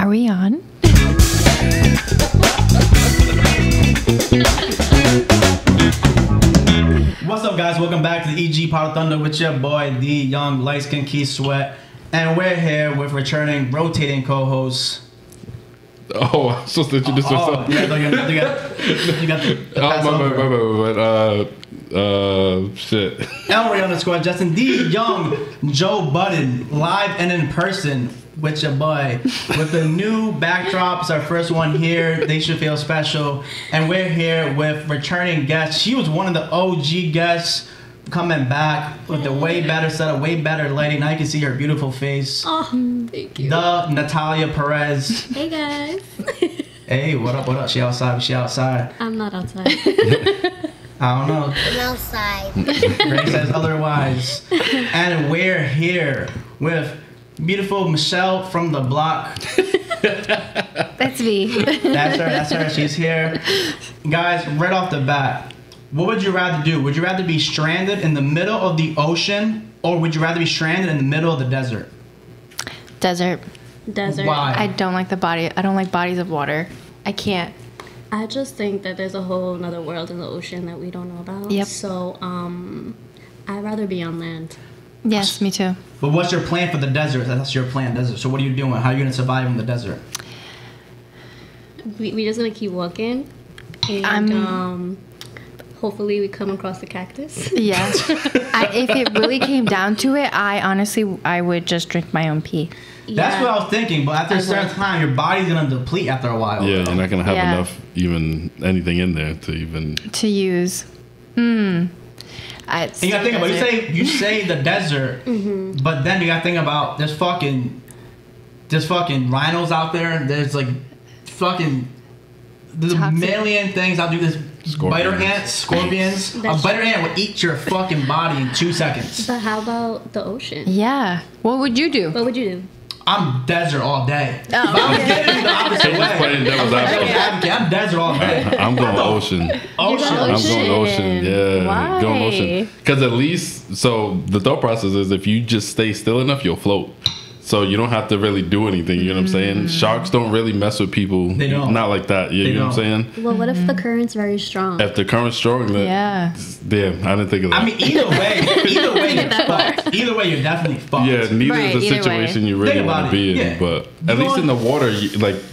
Are we on? What's up, guys? Welcome back to the EG Pot of Thunder with your boy, the young light-skinned Keith Sweat. And we're here with returning, rotating co-hosts. Oh, I'm supposed to introduce myself. Yeah, you got the shit. Elray _ Justin, the young Joe Budden, live and in person with your boy. With the new backdrop, it's our first one here. They should feel special. And we're here with returning guests. She was one of the OG guests coming back with the way better setup, way better lighting. Now you can see her beautiful face. Oh, thank you. The Natalia Perez. Hey, guys. Hey, what up, what up? She outside. I'm not outside. I don't know. I'm outside. Ray says otherwise. And we're here with beautiful Michelle from the block. That's me. That's her. She's here. Guys, right off the bat, what would you rather do? Would you rather be stranded in the middle of the ocean, or would you rather be stranded in the middle of the desert? Desert. Why? I don't like I don't like bodies of water. I can't. I just think that there's a whole other world in the ocean that we don't know about. Yep. So, I'd rather be on land. Yes, me too. But what's your plan for the desert? That's your plan, desert. So what are you doing? How are you going to survive in the desert? We just gonna keep walking, and hopefully we come across the cactus. Yeah. If it really came down to it, I would just drink my own pee. That's what I was thinking, but after a certain time, your body's going to deplete after a while. Yeah, you're not gonna have Yeah. enough anything in there to even. To use. And you gotta think about it. You say the desert, but then you gotta think about there's fucking rhinos out there. There's like there's a Toxic. million things out there. There's biter ants, scorpions. A biter ant will eat your fucking body in 2 seconds. But how about the ocean? Yeah. What would you do? What would you do? I'm desert all day. Oh, But I'm getting the opposite He's way. playing devil's advocate. I'm desert all day. I'm going ocean. Ocean. I'm going ocean. Yeah, Why? going ocean. Because at least, so the thought process is if you just stay still enough, you'll float. So you don't have to really do anything. You know what I'm saying? Sharks don't really mess with people. They don't. Not like that. You know what I'm saying? Well, what if the current's very strong? If the current's strong, then Yeah. damn, I didn't think of that. I mean, either way, you're fucked. Either way, you're definitely fucked. Yeah, neither Right, is a either situation way. you really Think want about to be it, in. yeah. But You at least go in the water,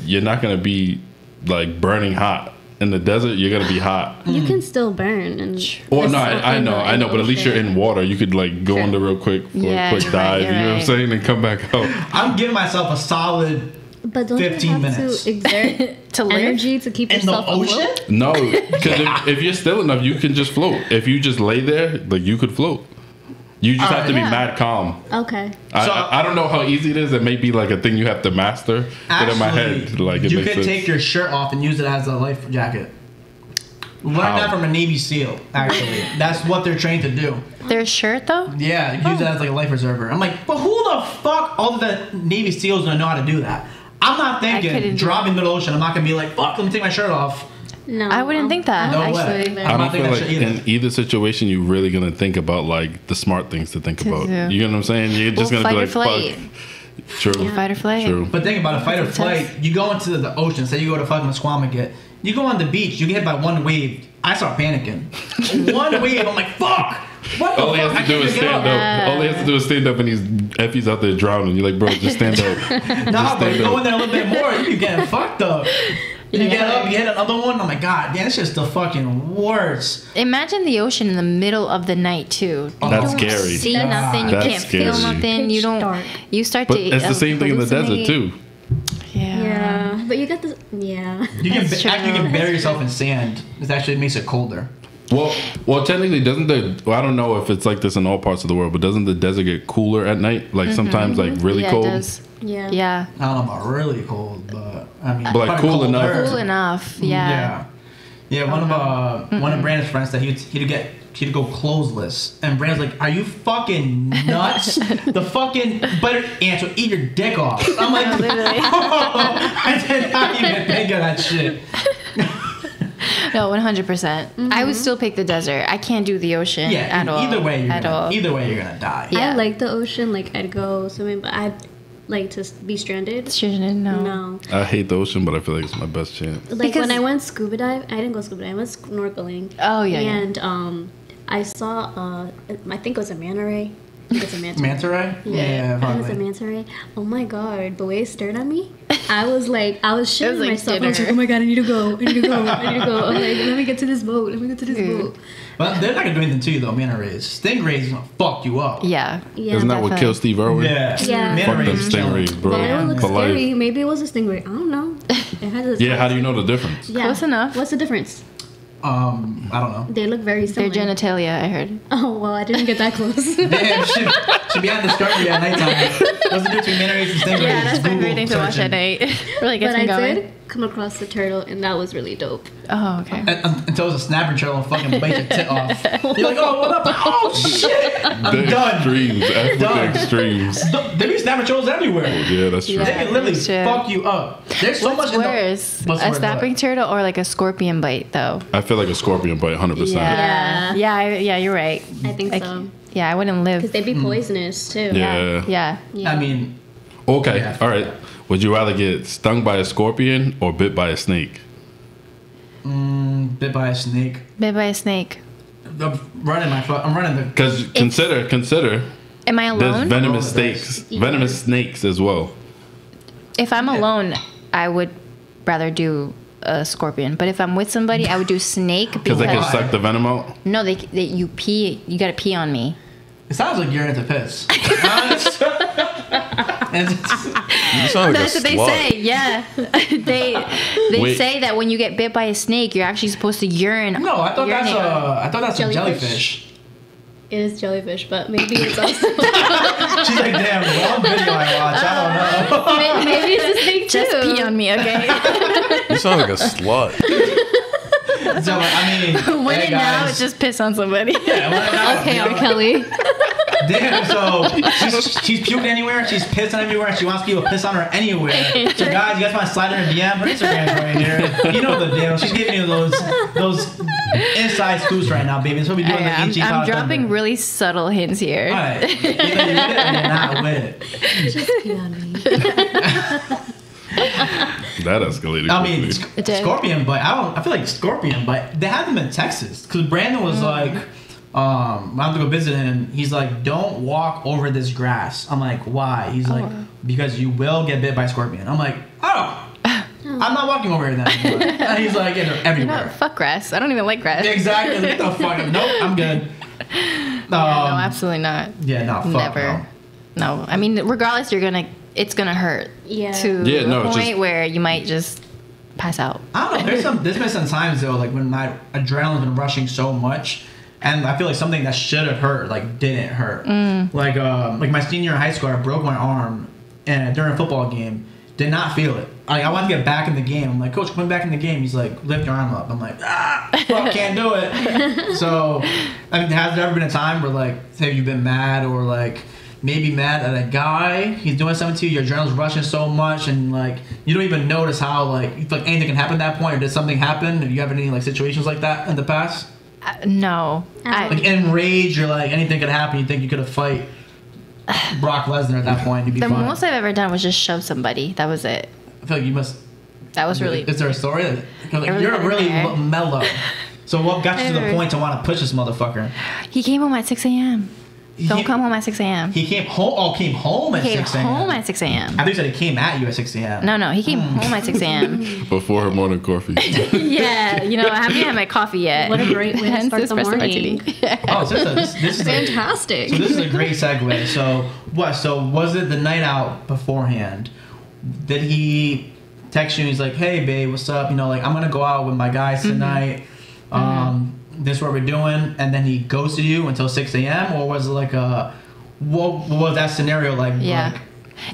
you're not gonna be like burning hot. In the desert, you're gonna be hot. You can still burn. And Well, no, I know, but at least you're in water. You could like go under real quick for Yeah, a quick you're dive. right, You know what I'm right. saying, and come back out. I'm giving myself a solid But don't 15 you have minutes. to exert To live? energy to keep in the yourself ocean. afloat? No, because if you're still enough, you can just float. If you just lay there, like you could float. You just have to be Yeah. mad calm. Okay. I don't know how easy it is. It may be like a thing you have to master. But in my head, like it you makes can sense. take your shirt off and use it as a life jacket. Learn How? that from a Navy SEAL. Actually, that's what they're trained to do. Their shirt though? Yeah, use it as like a life preserver. I'm like, but who the fuck? All of the Navy SEALs gonna know how to do that. I'm not thinking couldn't do dropping middle ocean. I'm not gonna be like, fuck, let me take my shirt off. No. I wouldn't think that. No way. actually. I I'm don't not feel thinking like that shit either. in either situation you're really gonna think about like the smart things to think To about. do. You know what I'm saying? You're just Well, gonna be fight or like, flight. fuck. True. Fight or flight. True. But think about it, fight or It's flight. intense. You go into the ocean. Say you go to fucking Squamicut. You go on the beach. You get hit by one wave. I start panicking. One wave. I'm like, fuck. What the All he fuck? has to do I is can't stand get up. All he has to do is stand up, and he's out there drowning. You're like, bro, just stand up. Nah, but stand you go up. in there a little bit more, you be getting fucked up. You get up, you hit another one. I'm like, God, damn, this shit's the fucking worst. Imagine the ocean in the middle of the night too. You That's don't scary. See nothing. You That's can't feel scary. nothing. You Pitch don't. dark. You start But to. it's the same thing in the desert hallucinate. too. Yeah. Yeah. But you get the. Yeah. You can That's actually you true. can bury yourself in sand. It actually makes it colder. Well, technically, doesn't I don't know if it's like this in all parts of the world, but doesn't the desert get cooler at night? Like sometimes, like really Yeah, cold. it does. Yeah. Yeah. I don't know about really cold, but I mean, But, like, probably cool enough. colder. Cool enough. Yeah. Yeah. One of Brandon's friends said he'd go clothesless, and Brandon's like, "Are you fucking nuts? The fucking butter ants will eat your dick off." I'm like, literally. I did not even think of that shit. No, 100%. I would still pick the desert. I can't do the ocean Yeah, at all. either way, at all. either way, you're gonna die. Yeah. I like the ocean. Like I'd go swimming, but like to be stranded? Shouldn't know. No. I hate the ocean, but I feel like it's my best chance. Like Because- when I went scuba dive, I didn't go scuba dive. I went snorkeling. Oh, yeah, yeah. And I saw I think it was a manta ray. I think it's a manta ray. Manta ray? Yeah, it was a probably. manta ray. Oh my god, the way it stared at me, I was shitting like myself. I was like, dinner. oh my god, I need to go. I need to go. I need to go. I'm like, let me get to this boat. Let me get to this boat. But they're not gonna do anything to you though, manta rays. Stingrays gonna fuck you up. Yeah. Yeah. Isn't that what definitely. killed Steve Irwin? Yeah. Yeah. Manta Fuck them rays chilling. stingrays, bro. But it looked For life. scary. Maybe it was a stingray. I don't know. It had a Yeah, how do you know the difference? Yeah. Close enough. What's the difference? I don't know. They look very Their similar. genitalia, I heard. Oh well, I didn't get that close. Damn, should be on Discovery at nighttime. What's the difference between manta rays and stingrays? Yeah, that's my Google favorite thing to watch searching. at night. Really gets But me I going. did come across the turtle, and that was really dope. Oh, okay. Until it was a snapper turtle and fucking bite your tit off. You're like, oh, what up? Oh, shit. I'm The done. extremes. F with the Done. extremes. There be snapper turtles everywhere. Yeah, that's true. Yeah. They can literally Shit. fuck you up. There's so What's much worse? What's A worse, snapping what? turtle or like a scorpion bite, though? I feel like a scorpion bite 100%. Yeah. Yeah, you're right. I think Like, so. Yeah, I wouldn't live. Because they'd be poisonous too. Yeah. Yeah. I mean, Okay, Yeah. all right. Would you rather get stung by a scorpion or bit by a snake? bit by a snake. Bit by a snake. I'm running the. Because consider, Am I there's alone? venomous Roll the snakes, dice. venomous snakes as well. If I'm alone, I would rather do a scorpion. But if I'm with somebody, I would do snake Because they can because suck the venom out. no, they you pee. You gotta pee on me. It sounds like you're into piss. And it's- You sound like That's a what they slut. say. Yeah, they Wait. say that when you get bit by a snake, you're actually supposed to urine. no, I thought urinate on it. I thought that's a Jellyfish. jellyfish. It is jellyfish, but maybe it's also She's like, damn, the wrong video I watch. I don't know. maybe it's a snake too. Just pee on me, okay? You sound like a slut. So I mean, when hey in doubt, guys. just piss on somebody. Yeah, when in doubt, Okay, you R. know, Kelly. Damn, so she's puking anywhere, she's pissing everywhere, she wants people to piss on her anywhere. So guys, you guys want to slide in her DM? Her Instagram's right here. You know the deal. She's giving you those inside scoops right now, baby. That's what we do in the I'm, EG I'm Cloud dropping Thunder. really subtle hints here. Alright. Either you're with it or you're not with it. Just pee on me. That escalated. I mean, quickly. It did. scorpion bite. I feel like scorpion bite. They had them in Texas because Brandon was like, I have to go visit him. He's like, don't walk over this grass. I'm like, why? He's like, because you will get bit by a scorpion. I'm like, oh, I'm not walking over here then. anymore. And he's like, they're You know, everywhere. fuck grass. I don't even like grass. Exactly. Get the fuck. Nope, I'm good. No, absolutely not. Yeah, no, fuck Never. No. I mean, regardless, it's gonna hurt. Yeah. To Yeah, the no, it's point just- where you might just pass out. I don't know. There's been some times though, like when my adrenaline's been rushing so much, and I feel like something that should have hurt, like didn't hurt. Like my senior year in high school, I broke my arm, and during a football game, did not feel it. Like, I wanted to get back in the game. I'm like, coach, come back in the game. He's like, lift your arm up. I'm like, fuck, can't do it. So, I mean, has there ever been a time where like, have you been mad or like? Maybe mad at a guy, he's doing something to you, your adrenaline's rushing so much, and like you don't even notice how like you feel like anything can happen at that point, or did something happen? Do you have any like situations like that in the past? No. Like in rage or like anything could happen, you think you could have fight Brock Lesnar at that point, you'd be The fine. most I've ever done was just shove somebody. That was it. I feel like you must. That was really. Is there a story? Like, really you're got in really there. mellow. So what got you to the Never. point to want to push this motherfucker? He came home at 6 a.m. Don't He- come home at 6 a.m. He came home. Oh, came home at He came 6 a.m. home at 6 a.m. I thought you said he came at you at 6 a.m. No, he came home at 6 a.m. Before her morning coffee. Yeah, I haven't had my coffee yet. What a great way to Hence start the espresso morning. martini. Oh, so this is Fantastic. So this is a great segue. So what? So was it the night out beforehand? Did he text you? And he's like, "Hey, babe, what's up? Like I'm gonna go out with my guys tonight. This is what we're doing." And then he ghosted you until 6 a.m. Or was it like what was that scenario like? Yeah. Like,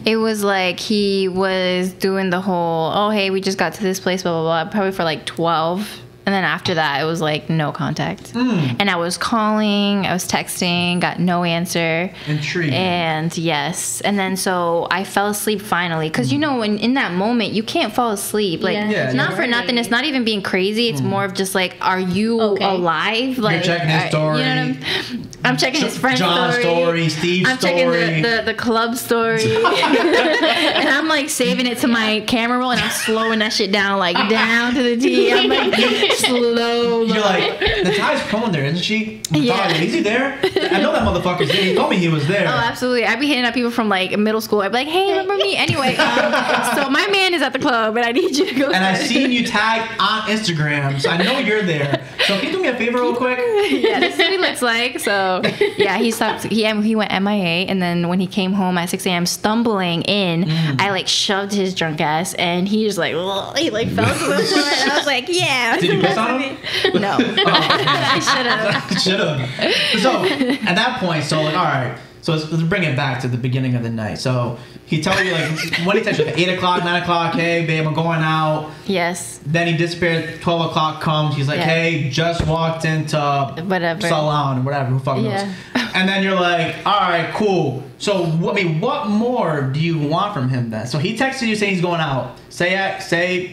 It was like he was doing the whole, oh, hey, we just got to this place, blah, blah, blah, probably for like 12. And then after that, it was like no contact. And I was calling, I was texting, got no answer. Intriguing. And yes. And then so I fell asleep finally. Because, when in that moment, you can't fall asleep. Like, Yeah. Yeah, it's not you're for right. nothing. It's not even being crazy. It's more of just like, are you Okay. alive? Like, checking his You know what story. I'm checking his friend's John's story, Steve's I'm story. checking the club story. And I'm like saving it to my camera roll and I'm slowing that shit down, like down to the T. I'm like slow. You're like, Natalia's pulling there, isn't she? Yeah. Natalia, is he there? I know that motherfucker's there. He told me he was there. Oh, absolutely. I'd be hitting up people from like middle school. I'd be like, hey, remember me? Anyway, so my man is at the club and I need you to go. And I seen you tag on Instagram, so I know you're there. So can you do me a favor real quick? Yeah, this is what he looks like. So yeah, he stopped. He went MIA, and then when he came home at 6 a.m. stumbling in, I like shoved his drunk ass, and he just like he like fell to the floor, and I was like, yeah. Did you piss on him? No, I should have. Should have. So at that point, so like, all right. So let's bring it back to the beginning of the night. So he tells you like when he texts you like 8 o'clock, 9 o'clock. Hey babe, I'm going out. Yes. Then he disappears. 12 o'clock comes. He's like, hey, just walked into Whatever. salon, whatever. Who fucking knows? And then you're like, all right, cool. So I mean, what more do you want from him then? So he texted you saying he's going out. Say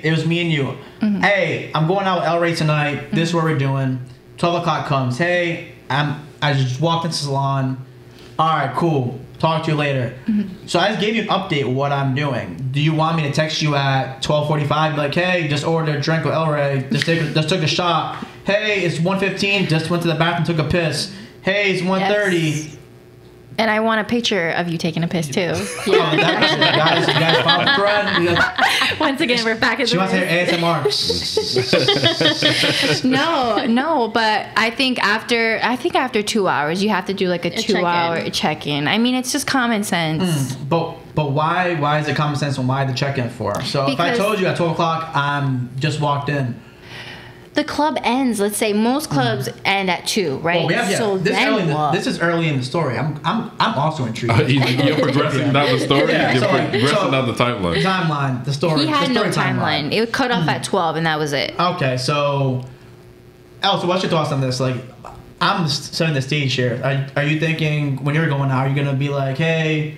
it was me and you. Hey, I'm going out with Elray tonight. This is what we're doing. 12 o'clock comes. Hey, I just walked into the salon. All right, cool. Talk to you later. So I just gave you an update of what I'm doing. Do you want me to text you at 12:45? Like, hey, just ordered a drink with Elray. Just took a shot. Hey, it's 1:15. Just went to the bathroom, took a piss. Hey, it's 1:30. Yes. And I want a picture of you taking a piss too. Yeah. Oh, guys, follow the thread. Once again, we're back in She the wants to hear ASMR. No, but I think after 2 hours, you have to do like a 2-hour check-in. I mean, it's just common sense. But why is it common sense and why the check-in for? So if I told you at 12 o'clock, I'm just walked in. The club ends. Let's say most clubs end at 2, right? Well, So then what? This is early in the story. I'm also intrigued. You're progressing down the story. Yeah, You're so, progressing down the timeline. Timeline, the story. He had the no story timeline. It would cut off at 12, and that was it. Okay, so Elsa, what's your thoughts on this? Like, I'm setting the stage here. Are you thinking when you're going out, are you gonna be like, hey?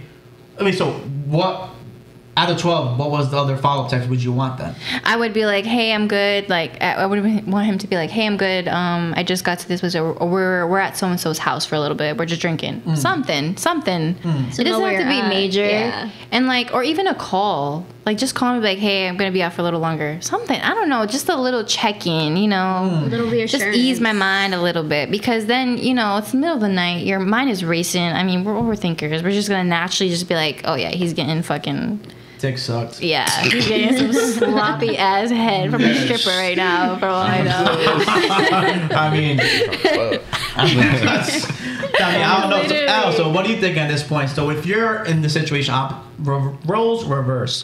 I mean, so what? Out of 12, what was the other follow-up text would you want then? I would be like, hey, I'm good. Like, I would want him to be like, hey, I'm good. I just got to this place. We're at so-and-so's house for a little bit. We're just drinking. Something. So It doesn't have to be major. Yeah. And like, or even a call. Like, just call me like, hey, I'm going to be out for a little longer. Something. I don't know. Just a little check-in, you know. A little reassurance. Just ease my mind a little bit. Because then, you know, it's the middle of the night. Your mind is racing. I mean, we're overthinkers. We're just going to naturally just be like, oh, yeah, he's getting fucking... Dick sucks. Yeah, he's getting some sloppy ass head from a stripper right now, for all I know. I mean, I don't know. So, Al, so what do you think at this point? So if you're in the situation, roles reverse.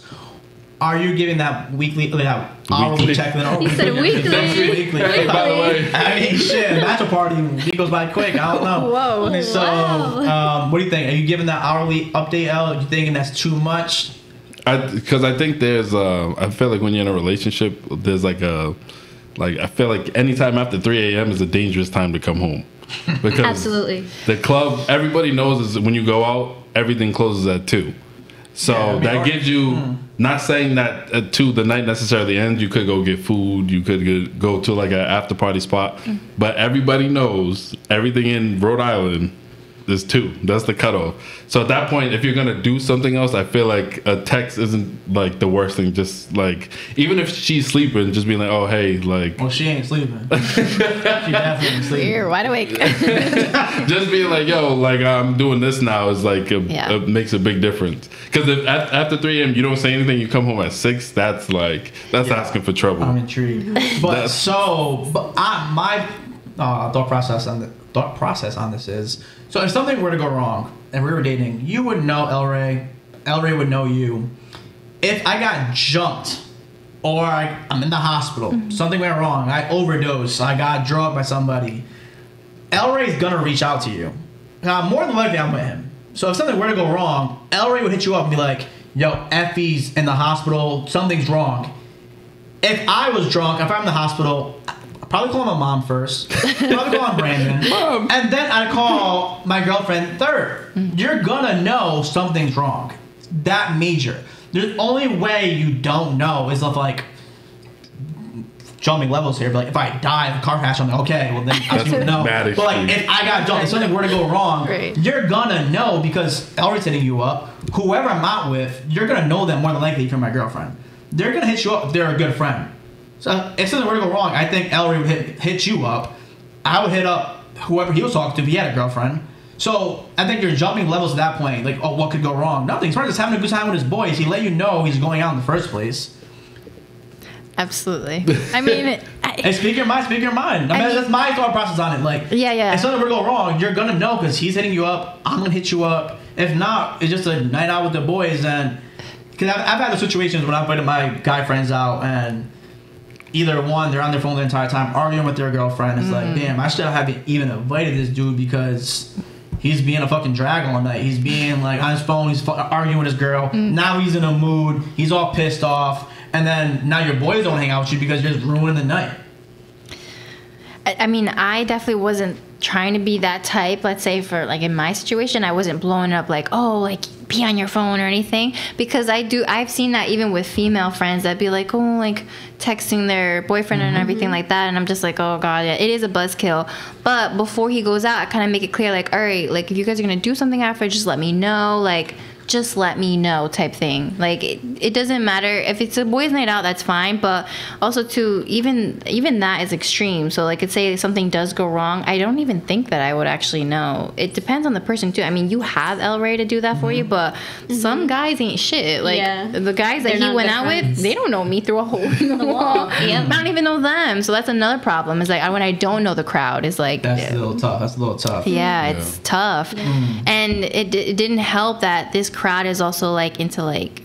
Are you giving that weekly, hourly check-in? He said weekly. Hey, by the way. I mean, shit, bachelor party, it goes by quick. I don't know. Whoa. So, what do you think? Are you giving that hourly update, Al? Are you thinking that's too much? Because I think there's I feel like when you're in a relationship, there's I feel like anytime after 3 a.m. is a dangerous time to come home. Because Absolutely. the club, everybody knows is when you go out, everything closes at 2. So that gives you, not saying that at 2 the night necessarily ends, you could go get food, you could go to like an after party spot, but everybody knows everything in Rhode Island is 2. That's the cutoff. So at that point, if you're gonna do something else, I feel like a text isn't like the worst thing. Just like, even if she's sleeping, just being like, oh hey, like. Well, she ain't sleeping. She definitely ain't sleeping. You're wide awake. Just being like, yo, like I'm doing this now is like makes a big difference. Because if after 3 a.m. you don't say anything, you come home at 6. That's asking for trouble. I'm intrigued. But my thought process on this is, so if something were to go wrong and we were dating, you would know Elray would know you. If I got jumped or I'm in the hospital, something went wrong, I overdosed, I got drugged by somebody, Elray's gonna reach out to you. Now, more than likely I'm with him. So if something were to go wrong, Elray would hit you up and be like, yo, Effie's in the hospital, something's wrong. If I was drunk, if I'm in the hospital, probably call my mom first. Probably call Brandon. Mom. And then I call my girlfriend third. You're gonna know something's wrong. That major. The only way you don't know is if like jumping levels here, but like if I die in a car crash, I'm like, okay, well then I should know. mad But like extreme. if I got jumped, if something were to go wrong, Right. you're gonna know because Elray's hitting you up. Whoever I'm out with, you're gonna know them more than likely if you're my girlfriend. They're gonna hit you up if they're a good friend. So if something were to go wrong, I think Elray would hit you up. I would hit up whoever he was talking to if he had a girlfriend. So I think you're jumping levels at that point. Like, oh, what could go wrong? Nothing. He's probably just having a good time with his boys. He let you know he's going out in the first place. Absolutely. I mean, Hey, speak your mind. Speak your mind. I mean, that's my thought process on it. Like, Yeah. if something were to go wrong, you're gonna know because he's hitting you up. I'm gonna hit you up. If not, it's just a night out with the boys. And because I've had the situations when I've invited my guy friends out and either one, they're on their phone the entire time arguing with their girlfriend. It's like, damn, I should have even invited this dude because he's being a fucking drag all night. He's being like on his phone. He's arguing with his girl. Now he's in a mood. He's all pissed off. And then now your boys don't hang out with you because you're just ruining the night. I mean, I definitely wasn't trying to be that type. Let's say for like in my situation, I wasn't blowing up like, oh, like be on your phone or anything. Because I've seen that even with female friends that be like, oh, like texting their boyfriend and everything like that. And I'm just like, oh God, yeah, it is a buzzkill. But before he goes out, I kind of make it clear like, all right, like if you guys are going to do something after, just let me know. Like, just let me know type thing. Like it doesn't matter if it's a boys' night out, that's fine, but also too even that is extreme. So like let's say something does go wrong, I don't even think that I would actually know. It depends on the person too. I mean, you have Elray to do that for you, but some guys ain't shit. Like the guys that They're he not went good out friends. with, they don't know me through a hole in the wall. I don't even know them. So that's another problem. Is like when I don't know the crowd, is like That's a little tough. yeah, it's tough. And it didn't help that this crowd is also like into like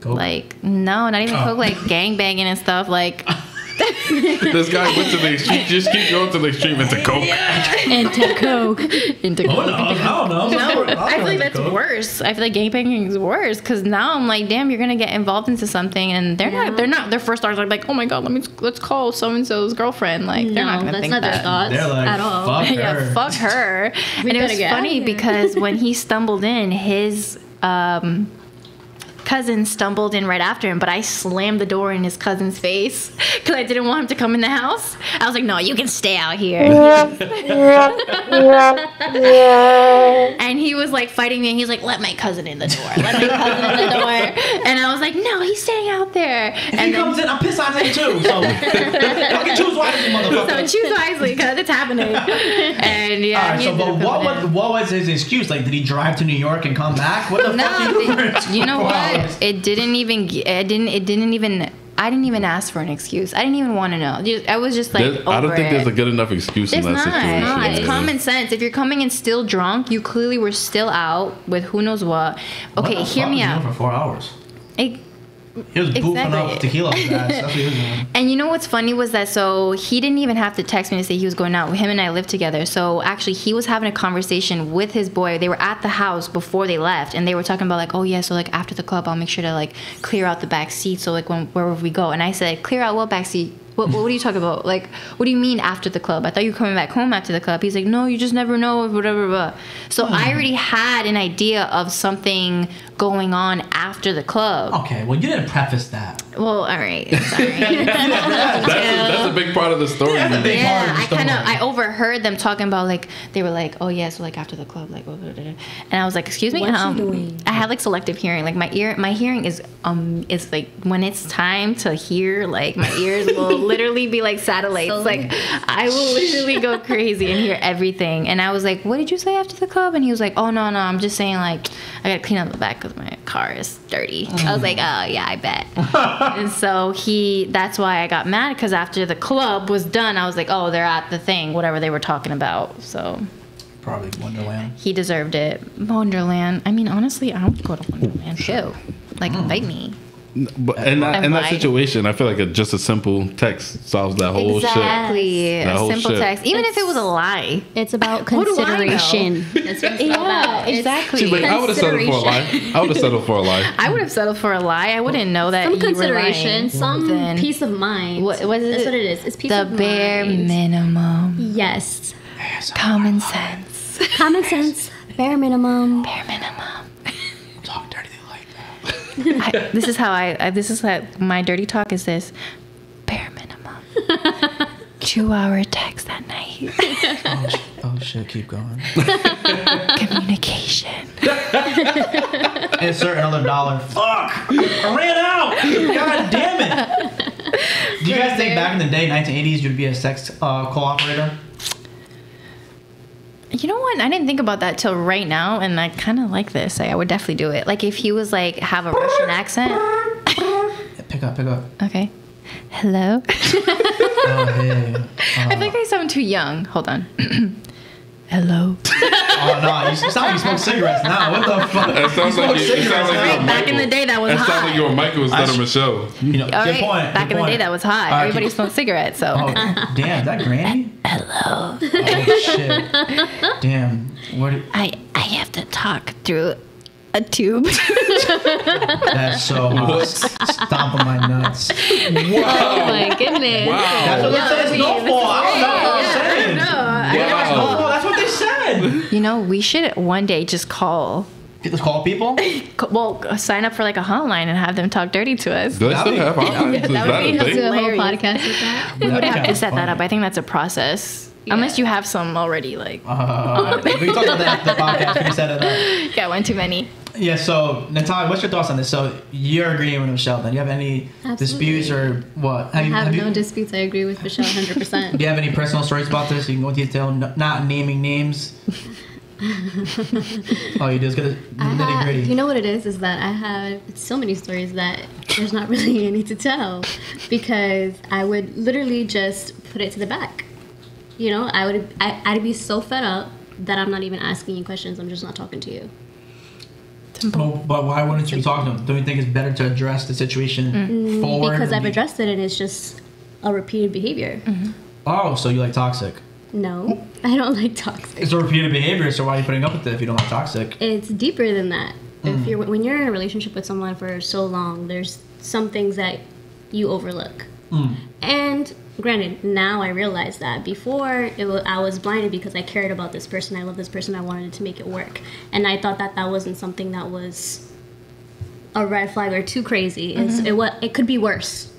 Coke? like no, not even coke, like gangbanging and stuff. Like This guy went to the extreme. Just keep going to the extreme into coke. Into coke. into Oh, coke. no, I don't know. No, I'll I feel go like into that's Coke. worse. I feel like gangbanging is worse because now I'm like, damn, you're gonna get involved into something, and they're not. Their first thoughts are like, oh my god, let's call so and so's girlfriend. Like they're not No, gonna that's think not their that. thoughts They're like, at all. fuck her. Yeah, fuck her. And it better was get out of funny here. because when he stumbled in, his cousin stumbled in right after him, but I slammed the door in his cousin's face because I didn't want him to come in the house. I was like, no, you can stay out here. And he was like fighting me, and he's like, let my cousin in the door. Let my cousin in the door. And I was like, no, he's staying out there. If And he then, comes in, I'm pissed on him too. So fucking choose wisely, motherfucker. so choose wisely because it's happening. And yeah, All right, he so ended but up coming in. what was his excuse? Like, did he drive to New York and come back? What the fuck did he do for You know 24 what? hours? It didn't even. I didn't even ask for an excuse. I didn't even want to know. I was just like, I don't over think it. there's a good enough excuse It's in that not. situation. It's Yeah. common sense. If you're coming in still drunk, you clearly were still out with who knows what. Okay, What the hear fuck me was he out. doing for 4 hours. It- He was boofing Exactly. up tequila with his ass. That's what he was doing. And you know what's funny was that so he didn't even have to text me to say he was going out. Him and I lived together. So actually he was having a conversation with his boy. They were at the house before they left, and they were talking about like, oh yeah, so like after the club I'll make sure to like clear out the back seat so like wherever we go. And I said, clear out what back seat? What are you talking about? Like, what do you mean after the club? I thought you were coming back home after the club. He's like, no, you just never know, whatever. Blah. So I already had an idea of something going on after the club. Okay, well, you didn't preface that. Well, all right. Sorry. That's a big part of the story. That's a big part of the story. I overheard them talking about like they were like, oh yeah, so like after the club, like, blah, blah, blah, blah. And I was like, excuse me, What's he doing? I have like selective hearing. Like my hearing is like when it's time to hear, like my ears will literally be like satellites. So- Like I will literally go crazy and hear everything. And I was like, what did you say after the club? And he was like, oh no, I'm just saying like I gotta clean up the back because my car is dirty. I was like, oh yeah, I bet. And so that's why I got mad because after the club was done, I was like, oh, they're at the thing, whatever they were talking about. So Probably Wonderland. he deserved it. Wonderland. I mean, honestly, I would go to Wonderland too. Like, invite me. But in that Invite. situation, I feel like just a simple text solves that whole shit. Exactly. That A whole simple shit. text. Even if it was a lie. It's about What do I know? consideration. That's what it's all about. exactly. She's like, I would have settled for a lie. I would have settled for a lie. I would have settled for a lie. I wouldn't know that Some you were consideration, lying. some Then peace of mind. what is That's it? what it is. It's peace the of bare mind. minimum. Yes. Common sense. Common sense. Bare minimum. Bare minimum. Talk dirty like that. This is how my dirty talk is this. Bare minimum. 2-hour text at night. Oh shit, keep going. Communication. Insert another $1. Fuck! I ran out! God damn it! Do you guys think back in the day, 1980s, you'd be a sex call operator? You know what? I didn't think about that till right now, and I kind of like this. I would definitely do it. Like if he was like have a Russian accent. Pick up. Okay. Hello. Oh, hey. I think I sound too young. Hold on. Hello. Oh, no. You sound like you smoke cigarettes now. What the fuck? It sounds like you were Back in the day, that was It sounds hot. like you were Michael instead of Michelle. You know, All good right. point. Back in the day, that was hot. right, Everybody smoked cigarettes. So. Oh, damn. Is that Granny? Hello. Oh, shit. Damn. What? I have to talk through a tube. That's so hot. Stomping my nuts. Oh my goodness. Wow. That's what it says go for. I don't know what I'm saying. Wow. That's what they said. You know, we should one day just call. Just call people? Well, sign up for like a hotline and have them talk dirty to us. Do they still have hotlines? Is that would that be a thing? Do a whole Hilarious. podcast with that. We would That'd be have to kinda set that funny. up. I think that's a process. Unless you have some already, like, We talked about that the podcast when you said it. got one too many. Yeah, so Natalia, what's your thoughts on this? So you're agreeing with Michelle then. Do you have any disputes or what? I have you, no disputes. I agree with Michelle 100%. do you have any personal stories about this? You can go into detail, not naming names. Oh, you just got to nitty gritty. You know what it is that I have so many stories that there's not really any to tell because I would literally just put it to the back. You know, I'd be so fed up that I'm not even asking you questions. I'm just not talking to you. Well, but why wouldn't you talk to them? Don't you think it's better to address the situation forward? Because I've addressed it and it's just a repeated behavior. Oh, so you like toxic? No, I don't like toxic. It's a repeated behavior, so why are you putting up with it if you don't like toxic? It's deeper than that. When you're in a relationship with someone for so long, there's some things that you overlook. And granted, now I realize that. Before, I was blinded because I cared about this person. I love this person. I wanted to make it work. And I thought that wasn't something that was a red flag or too crazy. It could be worse.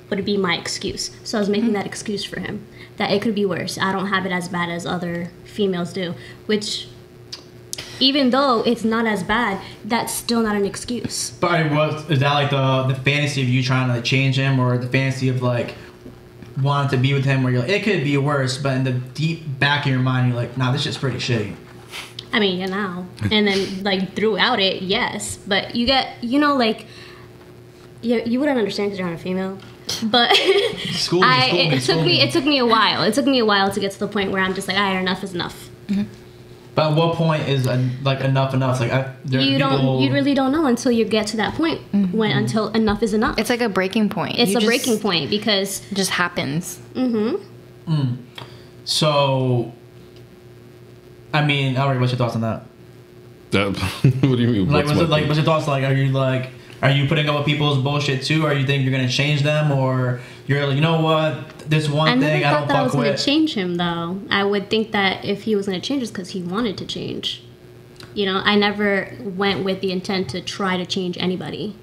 Would it be my excuse? So I was making that excuse for him. That it could be worse. I don't have it as bad as other females do. Which, even though it's not as bad, that's still not an excuse. But is that like the fantasy of you trying to like change him, or the fantasy of like wanting to be with him, where you're like, it could be worse, but in the deep back of your mind, you're like, nah, this shit's pretty shitty. I mean, yeah, now. And then, like, throughout it, yes. But you get, you know, like, you wouldn't understand because you're not a female. But it took me a while. It took me a while to get to the point where I'm just like, all right, enough is enough. But at what point is like enough? Like You really don't know until you get to that point until enough is enough. It's like a breaking point. It's a breaking point because It just happens. So, I mean, Elray, what's your thoughts on that? What do you mean? Like, what's your thoughts like? Are you putting up with people's bullshit too, or you think you're gonna change them, or you're like, you know what, this one thing I don't that I was fuck going with. to change him though. I would think that if he was going to change, it's because he wanted to change. You know, I never went with the intent to try to change anybody.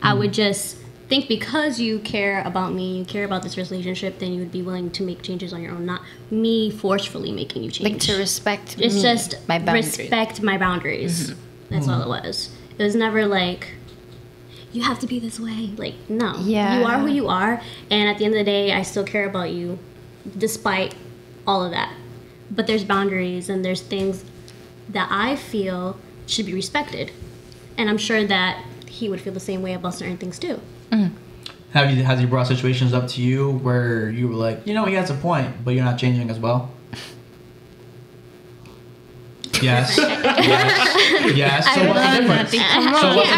I would just think because you care about me, you care about this relationship, then you would be willing to make changes on your own, not me forcefully making you change. Like to respect It's me, just my boundaries. respect my boundaries. That's all it was. It was never like, you have to be this way. Like, no. Yeah. You are who you are, and at the end of the day, I still care about you, despite all of that. But there's boundaries, and there's things that I feel should be respected. And I'm sure that he would feel the same way about certain things, too. Has he brought situations up to you where you were like, you know, he has a point, but you're not changing as well? Yes. Yes. So what's the difference? So what's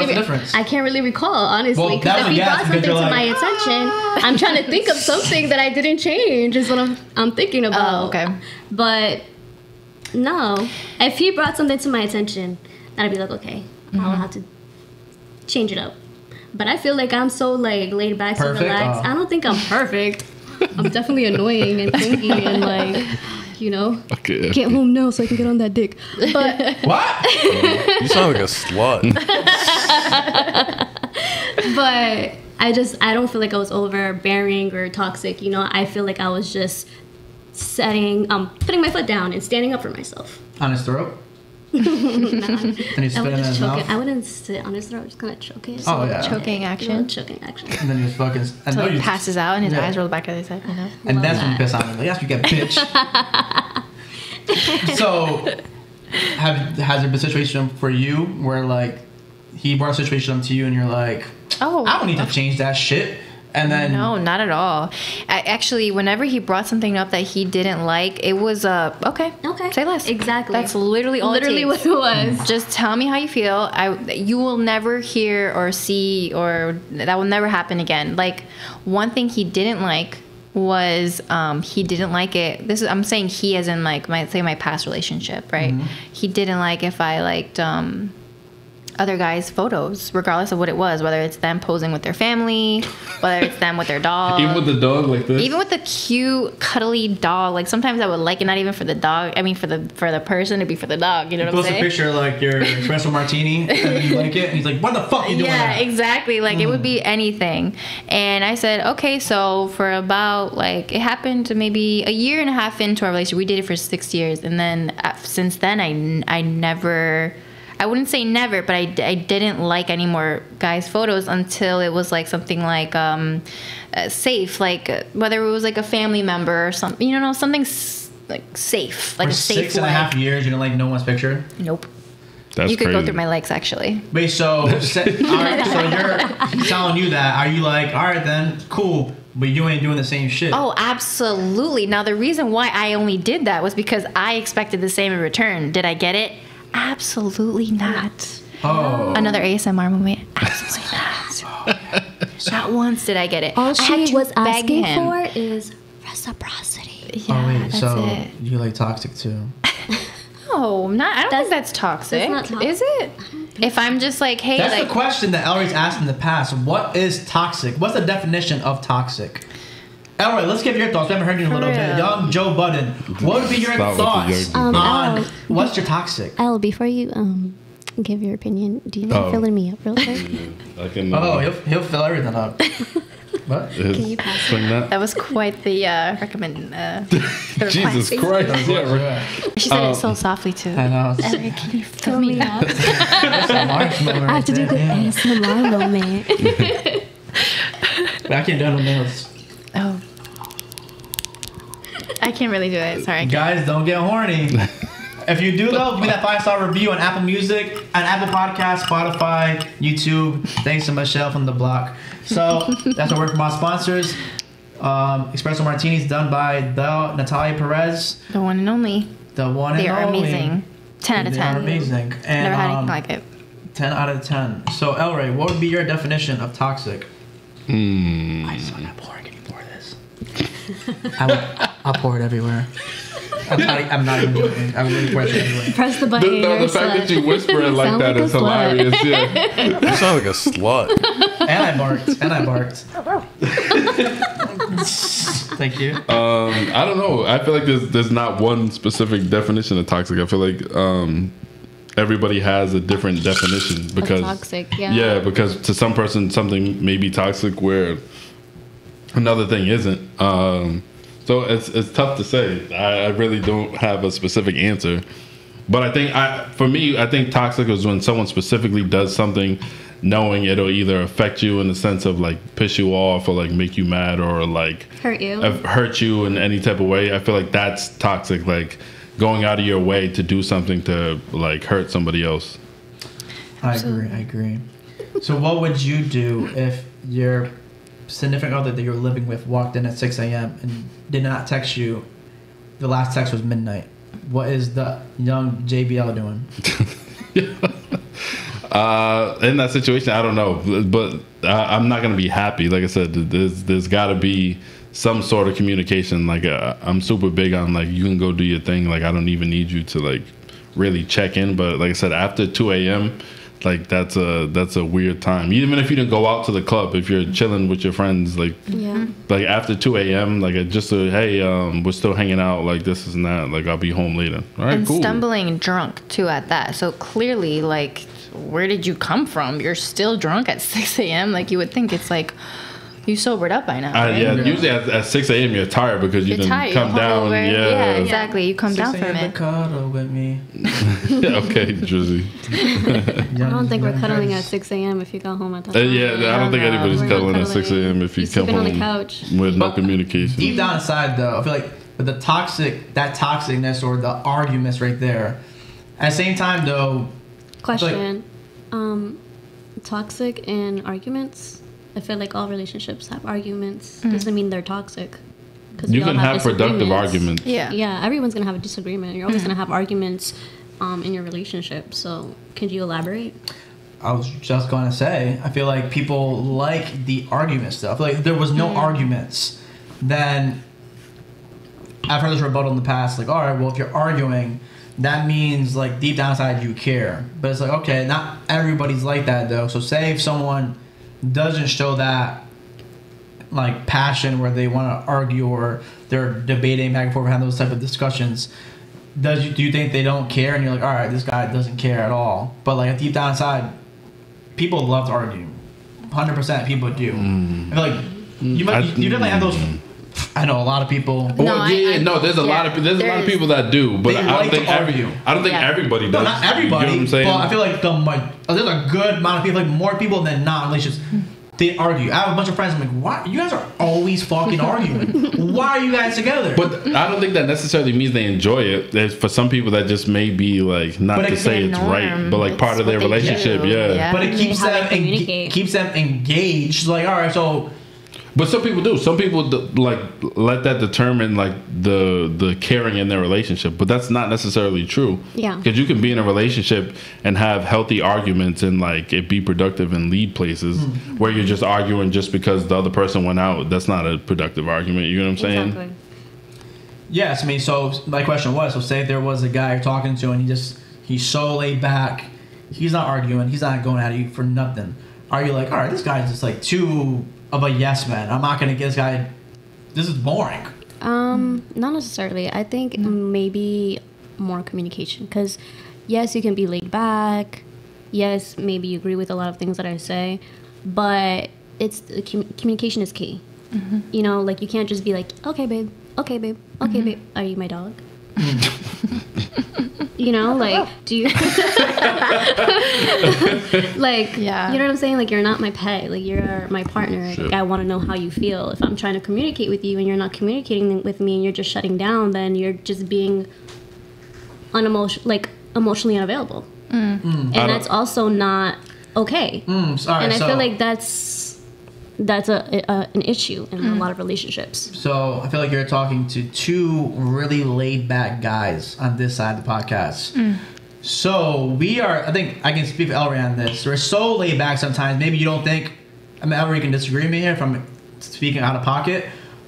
the difference? I can't really recall, honestly. Well, Because if he yes, brought something because to you're my attention, I'm trying to think of something that I didn't change. Is what I'm thinking about. Oh, okay. But no, if he brought something to my attention, then I'd be like, okay, I'll have to change it up. But I feel like I'm so like laid back, so Perfect? relaxed. Oh. I don't think I'm perfect. I'm definitely annoying and clingy and like, you know, Okay. get home now so I can get on that dick. But What? You sound like a slut. but I don't feel like I was overbearing or toxic. You know, I feel like I was just putting my foot down and standing up for myself. On his throat? Nah, And he spit in his mouth? I wouldn't sit on his throat, just kind of choke it. Oh, yeah. Choking action. Choking action. And then he was fucking... I So know he you... passes out and his Yeah. eyes roll back to his head, you know? And Love that's when you that. piss on him. Like, yes, you get bitch. So, has there been a situation for you where, like, he brought a situation up to you and you're like, Oh. I don't need to change that shit. And then... No, not at all. Actually, whenever he brought something up that he didn't like, it was okay. Okay. Say less. Exactly. That's literally all Literally it what takes. it was. Just tell me how you feel. You will never hear or see, or that will never happen again. Like, one thing he didn't like was he didn't like it. I'm saying he as in like my past relationship, right? Mm-hmm. He didn't like if I liked other guys' photos, regardless of what it was, whether it's them posing with their family, whether it's them with their dog. Even with the dog like this? Even with the cute, cuddly dog, like sometimes I would like it, not even for the dog. I mean, for the person, it'd be for the dog. You know what I'm Post a saying? picture of, like, your espresso martini and you like it and he's like, what the fuck are you doing Yeah, that? exactly. Like it would be anything. And I said, okay, so for about like it happened to maybe a year and a half into our relationship. We dated for 6 years, and then since then I never. I wouldn't say never, but I didn't like any more guys' photos until it was like something like safe, like whether it was like a family member or something, you know, something like safe, like For a safe 6.5 years, you didn't like no one's picture? Nope. That's You could crazy. go through my legs actually. Wait, so, all right, so he's telling you that. Are you like, all right then, cool, but you ain't doing the same shit? Oh, absolutely. Now the reason why I only did that was because I expected the same in return. Did I get it? Absolutely not. Oh. Another ASMR moment. Absolutely not. Not once did I get it. All I had she to was beg asking him. for is reciprocity. Yeah, Oh, wait, that's so it. you like toxic too? No, not. I don't think That's- that's toxic. that's not Is it? If I'm just like, hey, That's like, the question that Elray's asked in the past. What is toxic? What's the definition of toxic? Elray, let's give your thoughts. We haven't heard you in a For little bit. real. Young Joe Budden, what would be your Start with the thoughts young Joe on Budden. what's your toxic? Elle, before you give your opinion, do you mind Oh. filling me up real quick? I can. Oh, he'll fill everything up. What? Can you pass swing that? that was quite the recommend. The Jesus request. Christ! Yeah, right. She said it so softly too. I know. Elray, can you fill me up? I have to do the ASMR moment. I can't do no nails. Oh. I can't really do it. Sorry. Guys, don't get horny. If you do though, give me that 5-star review on Apple Music, on Apple Podcasts, Spotify, YouTube. Thanks to Michelle from the block. So that's a word from our sponsors. Espresso Martinis done by the Natalia Perez, The one and only. the one They and are only. amazing. 10 out of They 10. are amazing. And Never had anything like it. 10 out of 10. So Elray, what would be your definition of toxic? I just want to pour any more of this. I'll pour it everywhere. I'm not even joking. I'm really pour it everywhere. Press the button. The fact that you whisper it like Sound that like a is slut. hilarious. Yeah. You sound like a slut. And I barked. Thank you. I don't know. I feel like there's not one specific definition of toxic. I feel like everybody has a different definition because toxic, yeah. Yeah, because to some person something may be toxic where another thing isn't. So it's tough to say. I really don't have a specific answer. But I think I think toxic is when someone specifically does something knowing it'll either affect you in the sense of like piss you off or like make you mad or like Hurt you. hurt you in any type of way. I feel like that's toxic, like going out of your way to do something to like hurt somebody else. I agree. So what would you do if your significant other that you're living with walked in at 6 a.m. and did not text you? The last text was midnight. What is the young JBL doing? In that situation, I don't know, but I'm not gonna be happy. Like I said, there's got to be some sort of communication. Like I'm super big on like you can go do your thing. Like I don't even need you to like really check in. But like I said, after 2 a.m., like that's a weird time. Even if you didn't go out to the club, if you're chilling with your friends, like like after 2 a.m., like just hey, we're still hanging out, like this and that. Like I'll be home later. All right, And cool. stumbling drunk too at that. So clearly, like, where did you come from? You're still drunk at 6 a.m. Like, you would think it's like, you sobered up by now, right? Yeah, usually at 6 a.m. you're tired because you didn't come down. Yeah, exactly. You come down from it. Cuddle with me. Okay, Drizzy. I don't think we're cuddling at 6 a.m. if you go home at that time. I don't think anybody's We're not cuddling at 6 a.m. if you come sleeping on home the couch. with no But communication. Deep down inside, though, I feel like with that toxicness or the arguments right there. At the same time, though. Question. Toxic and arguments. I feel like all relationships have arguments. Doesn't mean they're toxic. You can have productive arguments. Yeah. Everyone's gonna have a disagreement. You're always gonna have arguments in your relationship. So, could you elaborate? I was just going to say, I feel like people like the argument stuff. Like, if there was no arguments, then I've heard this rebuttal in the past. Like, all right, well, if you're arguing, that means, like, deep down inside you care. But it's like, okay, not everybody's like that, though. So say if someone doesn't show that, like, passion where they want to argue or they're debating back and forth, having those type of discussions, do you think they don't care? And you're like, all right, this guy doesn't care at all. But, like, deep down inside, people love to argue. 100% people do. I feel like you definitely have those. I know a lot of people. There's a lot of people that do, but I don't think everybody does. No, not everybody. You know what I'm saying? But I feel like there's a good amount of people, like more people than not relationships. They argue. I have a bunch of friends. I'm like, why? You guys are always fucking arguing. Why are you guys together? But I don't think that necessarily means they enjoy it. There's, for some people, that just may be like not to say it's right, but like part of their relationship. Yeah. But it keeps them engaged. Like, all right, so. But some people do. Some people like let that determine like the caring in their relationship. But that's not necessarily true. Yeah. Because you can be in a relationship and have healthy arguments and like it be productive and lead places where you're just arguing just because the other person went out. That's not a productive argument. You know what I'm saying? Exactly. Yes, I mean, so my question was, so say if there was a guy you're talking to and he's so laid back, he's not arguing, he's not going at you for nothing. Are you like, all right, this guy's just like too of a yes man. I'm not gonna get this guy. This is boring. Not necessarily. I think maybe more communication. Because yes, you can be laid back. Yes, maybe you agree with a lot of things that I say, but it's communication is key. You know, like you can't just be like, okay, babe, okay, babe, okay, babe. Are you my dog? You know, like, do you like, yeah, you know what I'm saying? Like, you're not my pet, like you're my partner. Sure. Like, I want to know how you feel. If I'm trying to communicate with you and you're not communicating with me and you're just shutting down, then you're just being emotionally unavailable. And that's also not okay. And I feel like that's an issue in a lot of relationships. So I feel like you're talking to two really laid back guys on this side of the podcast. So we are, I think I can speak for Elray on this. We're so laid back sometimes. Maybe you don't think, I mean, Elray can disagree with me here if I'm speaking out of pocket.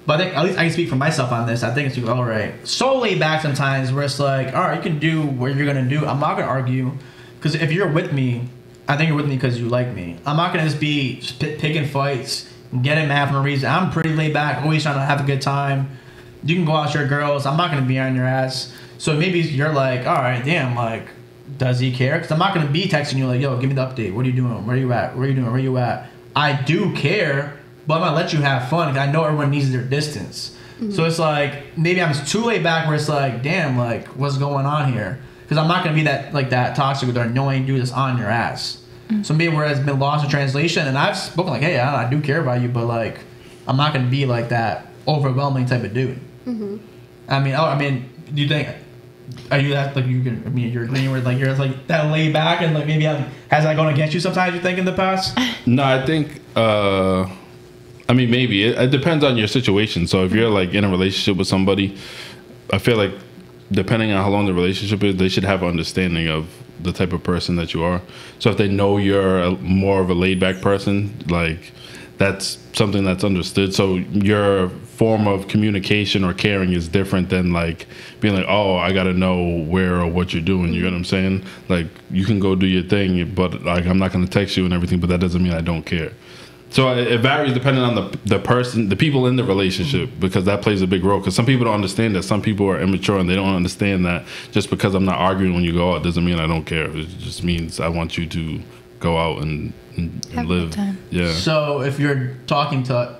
But I think at least I can speak for myself on this. I think it's Elray. So laid back sometimes where it's like, all right, you can do what you're going to do. I'm not going to argue. Because if you're with me, I think you're with me because you like me. I'm not going to just be picking fights, getting mad for no reason. I'm pretty laid back, always trying to have a good time. You can go out with your girls. I'm not going to be on your ass. So maybe you're like, all right, damn, like, does he care? Because I'm not going to be texting you like, yo, give me the update. What are you doing? Where are you at? What are you doing? Where are you at? I do care, but I'm going to let you have fun because I know everyone needs their distance. So it's like, maybe I'm too laid back where it's like, damn, like, what's going on here? Because I'm not going to be that toxic with our annoying dude that's on your ass. So maybe where it's been lost in translation, and I've spoken like, hey, I do care about you, but like, I'm not going to be like that overwhelming type of dude. I mean, do you think, are you that, like, you can, I mean, you're agreeing with, like, you're like that laid back, and like maybe has that gone against you sometimes, you think, in the past? No, I think, I mean, maybe. It depends on your situation. So if you're like in a relationship with somebody, I feel like depending on how long the relationship is, they should have understanding of the type of person that you are. So if they know you're more of a laid back person, like that's something that's understood. So your form of communication or caring is different than like being like, oh, I gotta know where or what you're doing. You know what I'm saying? Like you can go do your thing, but like I'm not gonna text you and everything, but that doesn't mean I don't care. So it varies depending on the person, the people in the relationship, because that plays a big role. Because some people don't understand that. Some people are immature and they don't understand that just because I'm not arguing when you go out doesn't mean I don't care. It just means I want you to go out and live. Yeah. So if you're talking to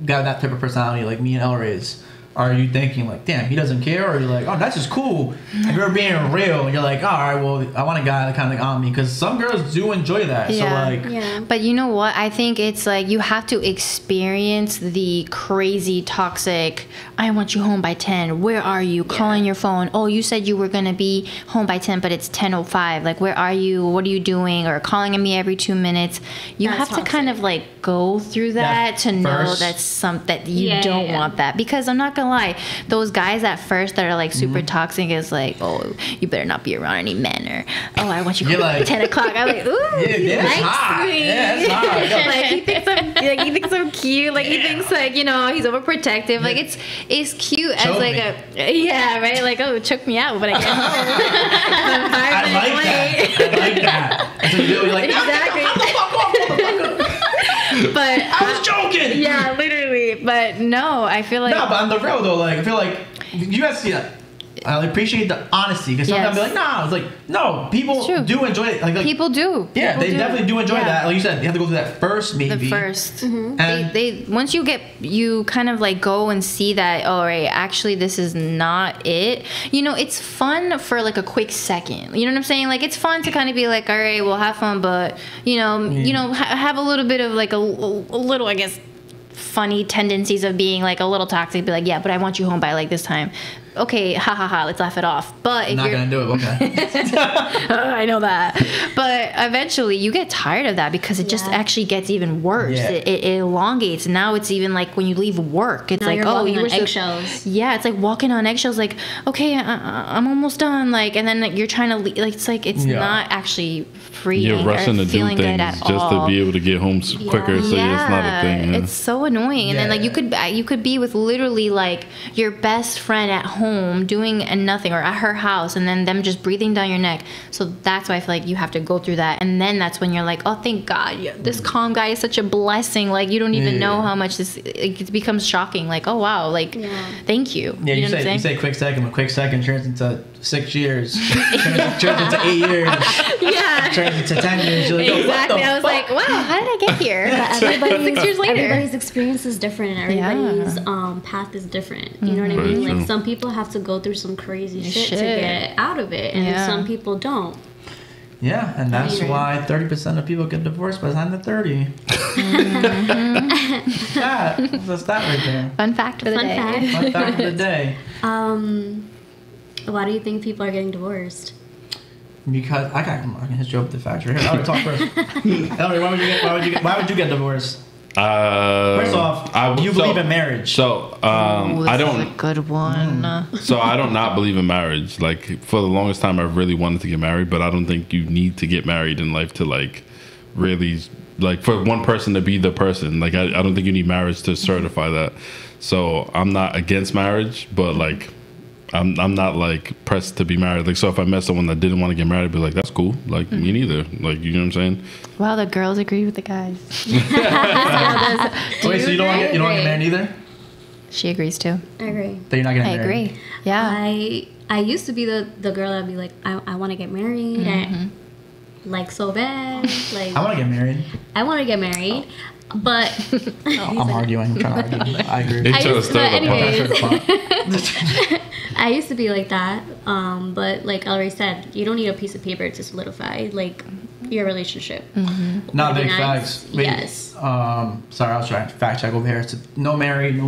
got that type of personality like me and Elray's, are you thinking like, damn, he doesn't care? Or you're like, oh, that's just cool. If you're being real, you're like, all right, well, I want a guy that kind of like on me. Because some girls do enjoy that. Yeah. So like, Yeah. But you know what? I think it's like you have to experience the crazy, toxic, I want you home by 10. Where are you? Calling your phone. Oh, you said you were going to be home by 10, but it's 10:05. Like, where are you? What are you doing? Or calling me every 2 minutes. You That's have to kind of like go through that to know first- that you don't want that. Because I'm not going to lie, those guys at first that are like super toxic is like, oh, you better not be around any men, or oh, I want you You're home like- at 10 o'clock. I'm like, ooh, yeah, that's nice, hot. sweet. Yeah, that's hot. Like he thinks I'm cute. Like he thinks like, you know, he's overprotective. Like it's cute as Choke like me. right, like, oh, choke me out when I get home. I like that. I like that. And so you're like, Exactly. But I was joking. yeah, literally. But no, I feel like No, but on the real though, like I feel like you guys see that. I appreciate the honesty because sometimes Yes. I'll be like, nah. It's like no, people It's true. do enjoy it. Like people do. yeah, People they do. definitely do enjoy Yeah. that. Like you said, you have to go through that first maybe. The first. And They once you kind of like go and see that, all right, actually this is not it. You know, it's fun for like a quick second. You know what I'm saying? Like it's fun to kind of be like, all right, we'll have fun, but you know, have a little bit of like a little, I guess, funny tendencies of being like a little toxic. Be like, yeah, but I want you home by like this time. Okay, ha ha ha, let's laugh it off. But if not you're gonna do it. Okay. I know that. But eventually you get tired of that because it just actually gets even worse. Yeah. It elongates. Now it's even like when you leave work, it's Now like, you're oh, walking you on were so- eggshells. Yeah, it's like walking on eggshells. Like, okay, I'm almost done. Like, and then like, you're trying to leave. Like, it's like it's Yeah. not actually freeing You're rushing or to do feeling good things at just all. to be able to get home quicker, so it's not a thing. Yeah. It's so annoying. And then like you could be with literally like your best friend at home doing nothing, or at her house, and then them just breathing down your neck. So that's why I feel like you have to go through that, and then that's when you're like, oh, thank God, this calm guy is such a blessing. Like you don't even know how much this it becomes shocking. Like, oh wow, like thank you. Yeah, you you know what I'm say saying? quick second, but quick second turns into 6 years, turns into 8 years, Yeah. turns into 10 years. You're like, yo, Exactly. what the I was fuck? like, wow, how did I get here? 6 years later. Everybody's experience is different. Everybody's path is different. You know what I mean? Very true. Like some people have to go through some crazy shit to Shit. get out of it, and Yeah. some people don't. Yeah, and that's Later. why 30% of people get divorced by the time they're 30. That's that right there. Fun fact for the Fun day. fact. Fun fact of the day. Why do you think people are getting divorced? Because I can hit you up with the facts right here. Elray, talk first. Elray, why would you get divorced? First off, do you believe in marriage? So Ooh, I this is don't. a good one. So I don't not believe in marriage. Like for the longest time, I really wanted to get married, but I don't think you need to get married in life to like really like for one person to be the person. Like I don't think you need marriage to certify that. So I'm not against marriage, but like I'm not like pressed to be married. Like so, if I met someone that didn't want to get married, I'd be like, that's cool. Like me neither. Like you know what I'm saying? Wow, the girls agree with the guys. Wait, so you don't want to get married either? She agrees too. I agree. That you're not getting I married. agree. Yeah. I used to be the girl that'd be like, I want to get married. And, like so bad. Like I want to get married. I want to get married, but I'm arguing. I'm trying to argue. I agree. They I try to used- stir but the pot. anyways. I used to be like that. But like Elray said, you don't need a piece of paper to solidify like your relationship. Not big Nice. facts. Wait, Yes. sorry, I was trying to fact check over here. So no married. You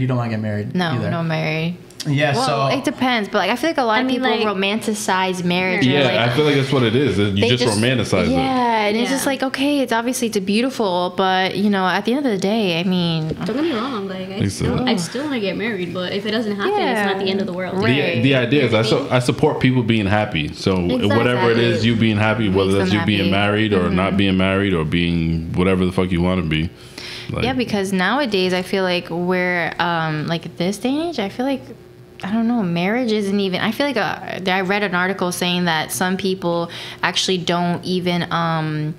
don't want to get married. No, either. no married. Yeah. Well, so it depends, but like I feel like a lot I of mean, people like- romanticize marriage. or, Yeah, like, I feel like that's what it is. You they just romanticize it. Yeah, and it's Yeah. just like, okay, it's obviously it's beautiful, but you know, at the end of the day, I mean, Don't get me wrong. Like I Exactly. still want to get married, but if it doesn't happen, it's not the end of the world. Right. The idea is I support people being happy. So whatever it is, you being happy, whether Makes that's them you being happy. married or not being married or being whatever the fuck you want to be. Like, yeah, because nowadays I feel like we're like this day and age, I feel like I don't know, marriage isn't even, I feel like I read an article saying that some people actually don't even now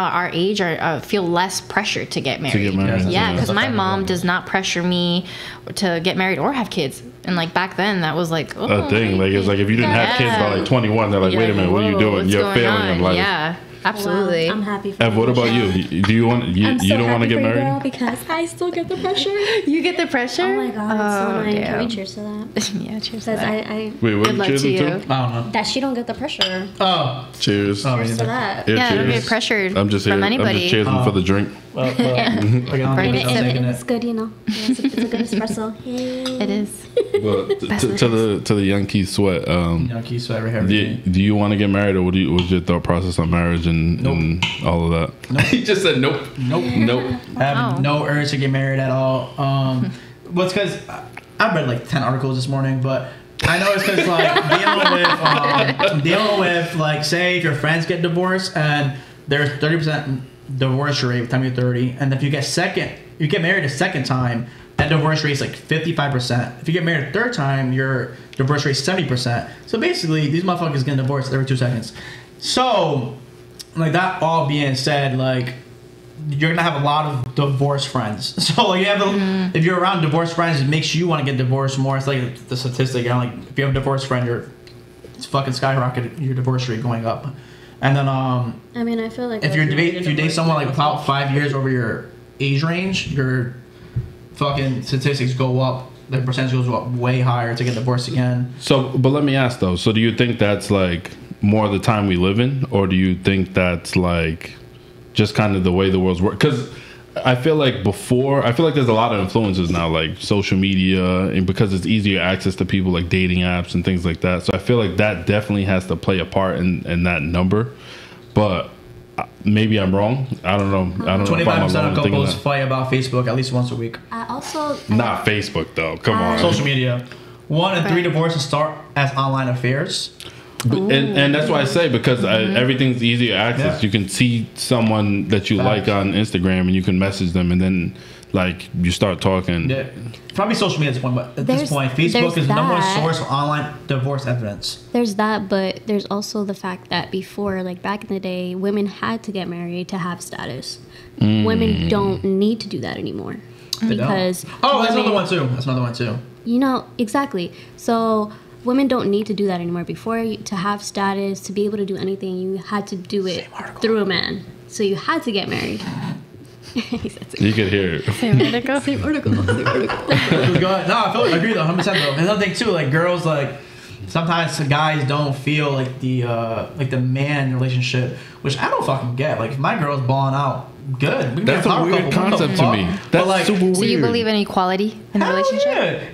our age feel less pressure to get married. Yeah, because my mom does not pressure me to get married or have kids. And like back then, that was like a thing. Like it's like if you didn't have kids by like 21, they're like, wait a minute, what are you doing? You're failing in life. Yeah. Absolutely. Well, I'm happy for Ev, what about you? Do you want you don't want to get married? Girl, because I still get the pressure. You get the pressure? Oh my god, it's so annoying. damn. Can we cheers to that? Yeah, cheers to Because that. I Wait, what Good are luck you to cheering you. to? I don't know. that she don't get the pressure. Oh. Cheers. Oh, Cheers to yeah. that. Here, Yeah, don't cheers. get pressured I'm just here. from I'm anybody. just cheering for the drink. Well, It's good, you know. Yeah, it's a good espresso. Yay. It is. But to the Yankee sweat. Yankee sweat right here. Do you want to get married, or what's your thought process on marriage and all of that? Nope. He just said nope. Nope. I have no urge to get married at all. Well, it's because I've read like 10 articles this morning, but I know it's because like dealing with like, say if your friends get divorced and there's 30% divorce rate by the time you're 30, and if you get married a second time, that divorce rate is like 55%. If you get married a third time, your divorce rate is 70%. So basically, these motherfuckers get divorced every 2 seconds. So, like that all being said, like you're gonna have a lot of divorced friends. So like you have if you're around divorced friends, it makes you want to get divorced more. It's like the statistic. You know, like if you have a divorced friend, it's fucking skyrocketed your divorce rate going up. And then I mean, I feel like if you date someone like about 5 years over your age range, your fucking statistics go up. The percentage goes up way higher to get divorced again. So, but let me ask though. So, do you think that's like more of the time we live in, or do you think that's like just kind of the way the world's work? Because I feel like there's a lot of influences now, like social media, and because it's easier access to people, like dating apps and things like that. So I feel like that definitely has to play a part in that number. But maybe I'm wrong. I don't know. I don't know. 25% of couples fight about Facebook at least once a week. Not Facebook though. Come on. Social media. 1 in 3 divorces start as online affairs. And that's why I say, because everything's easier access. You can see someone that you like on Instagram and you can message them, and then like you start talking. Yeah. Probably social media at this point, but at this point, Facebook is the number one source of online divorce evidence. There's that, but there's also the fact that before, like back in the day, women had to get married to have status. Women don't need to do that anymore. Because that's another one too. You know, exactly. So women don't need to do that anymore. Before, to have status, to be able to do anything, you had to do it through a man. So you had to get married. You could hear it. Same article. Same article. No, I agree though, 100% though. And another thing too, like girls, like sometimes the guys don't feel like the man relationship, which I don't fucking get. Like if my girl's balling out, good. That's a weird concept to me. That's like, super weird. So you believe in equality in a relationship?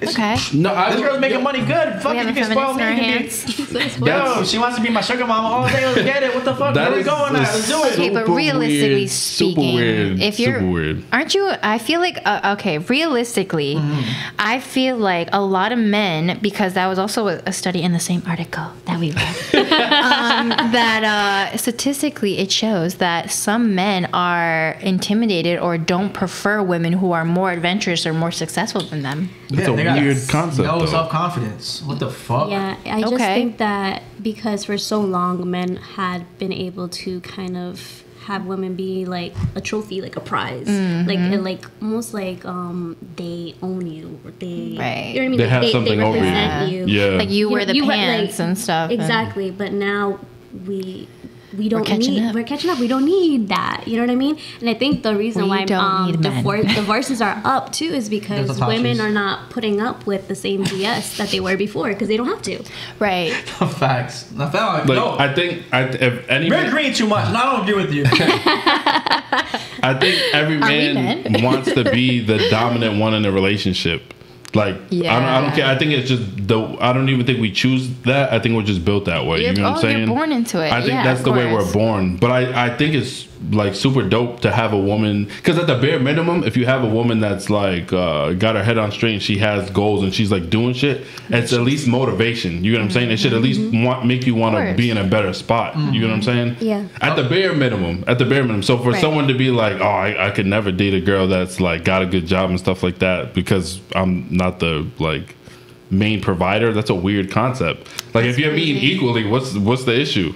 Yeah. Okay. No, This girl's making money good. Fuck We it, have you a can spoil feminist me. in our hands. Yo, she wants to be my sugar mama all day. Let's get it. What the fuck? Where we going at? Let's do it. Okay, but Super realistically weird, speaking, super weird, if you're, super weird. aren't you? I feel like okay, realistically, I feel like a lot of men, because that was also a study in the same article that we read, that statistically it shows that some men are intimidated or don't prefer women who are more adventurous or more successful than them. That's a weird concept. No though. self-confidence. What the fuck? Yeah, I just think that because for so long men had been able to kind of have women be like a trophy, like a prize, like almost like they own you, or they, you know what I mean? They have something over you. represent you. Yeah. Like you wear the you wear, pants and stuff. Exactly, but now we don't catching up. we're catching up. We don't need that. You know what I mean? And I think the reason We why don't need men. divorces are up too is because There's the women pouches. are not putting up with the same BS that they were before because they don't have to. Right. Facts. I felt like, Like, no. I think if any You're man, agreeing too much, and I don't agree with you. I think every we man men? wants to be the dominant one in a relationship. Like I don't care. I think it's just I don't even think we choose that. I think we're just built that way. You know what I'm saying? You're born into it. I think Yeah, that's of the way we're course. born. But I think it's like super dope to have a woman, because at the bare minimum, if you have a woman that's like got her head on straight and she has goals and she's like doing shit, it's at least motivation. You know what I'm saying? It should at least make you want to course. be in a better spot. You know what I'm saying? Yeah. At the bare minimum. So for Right. someone to be like, oh, I could never date a girl that's like got a good job and stuff like that because I'm not the like main provider, that's a weird concept. Like if you're meeting equally, what's the issue?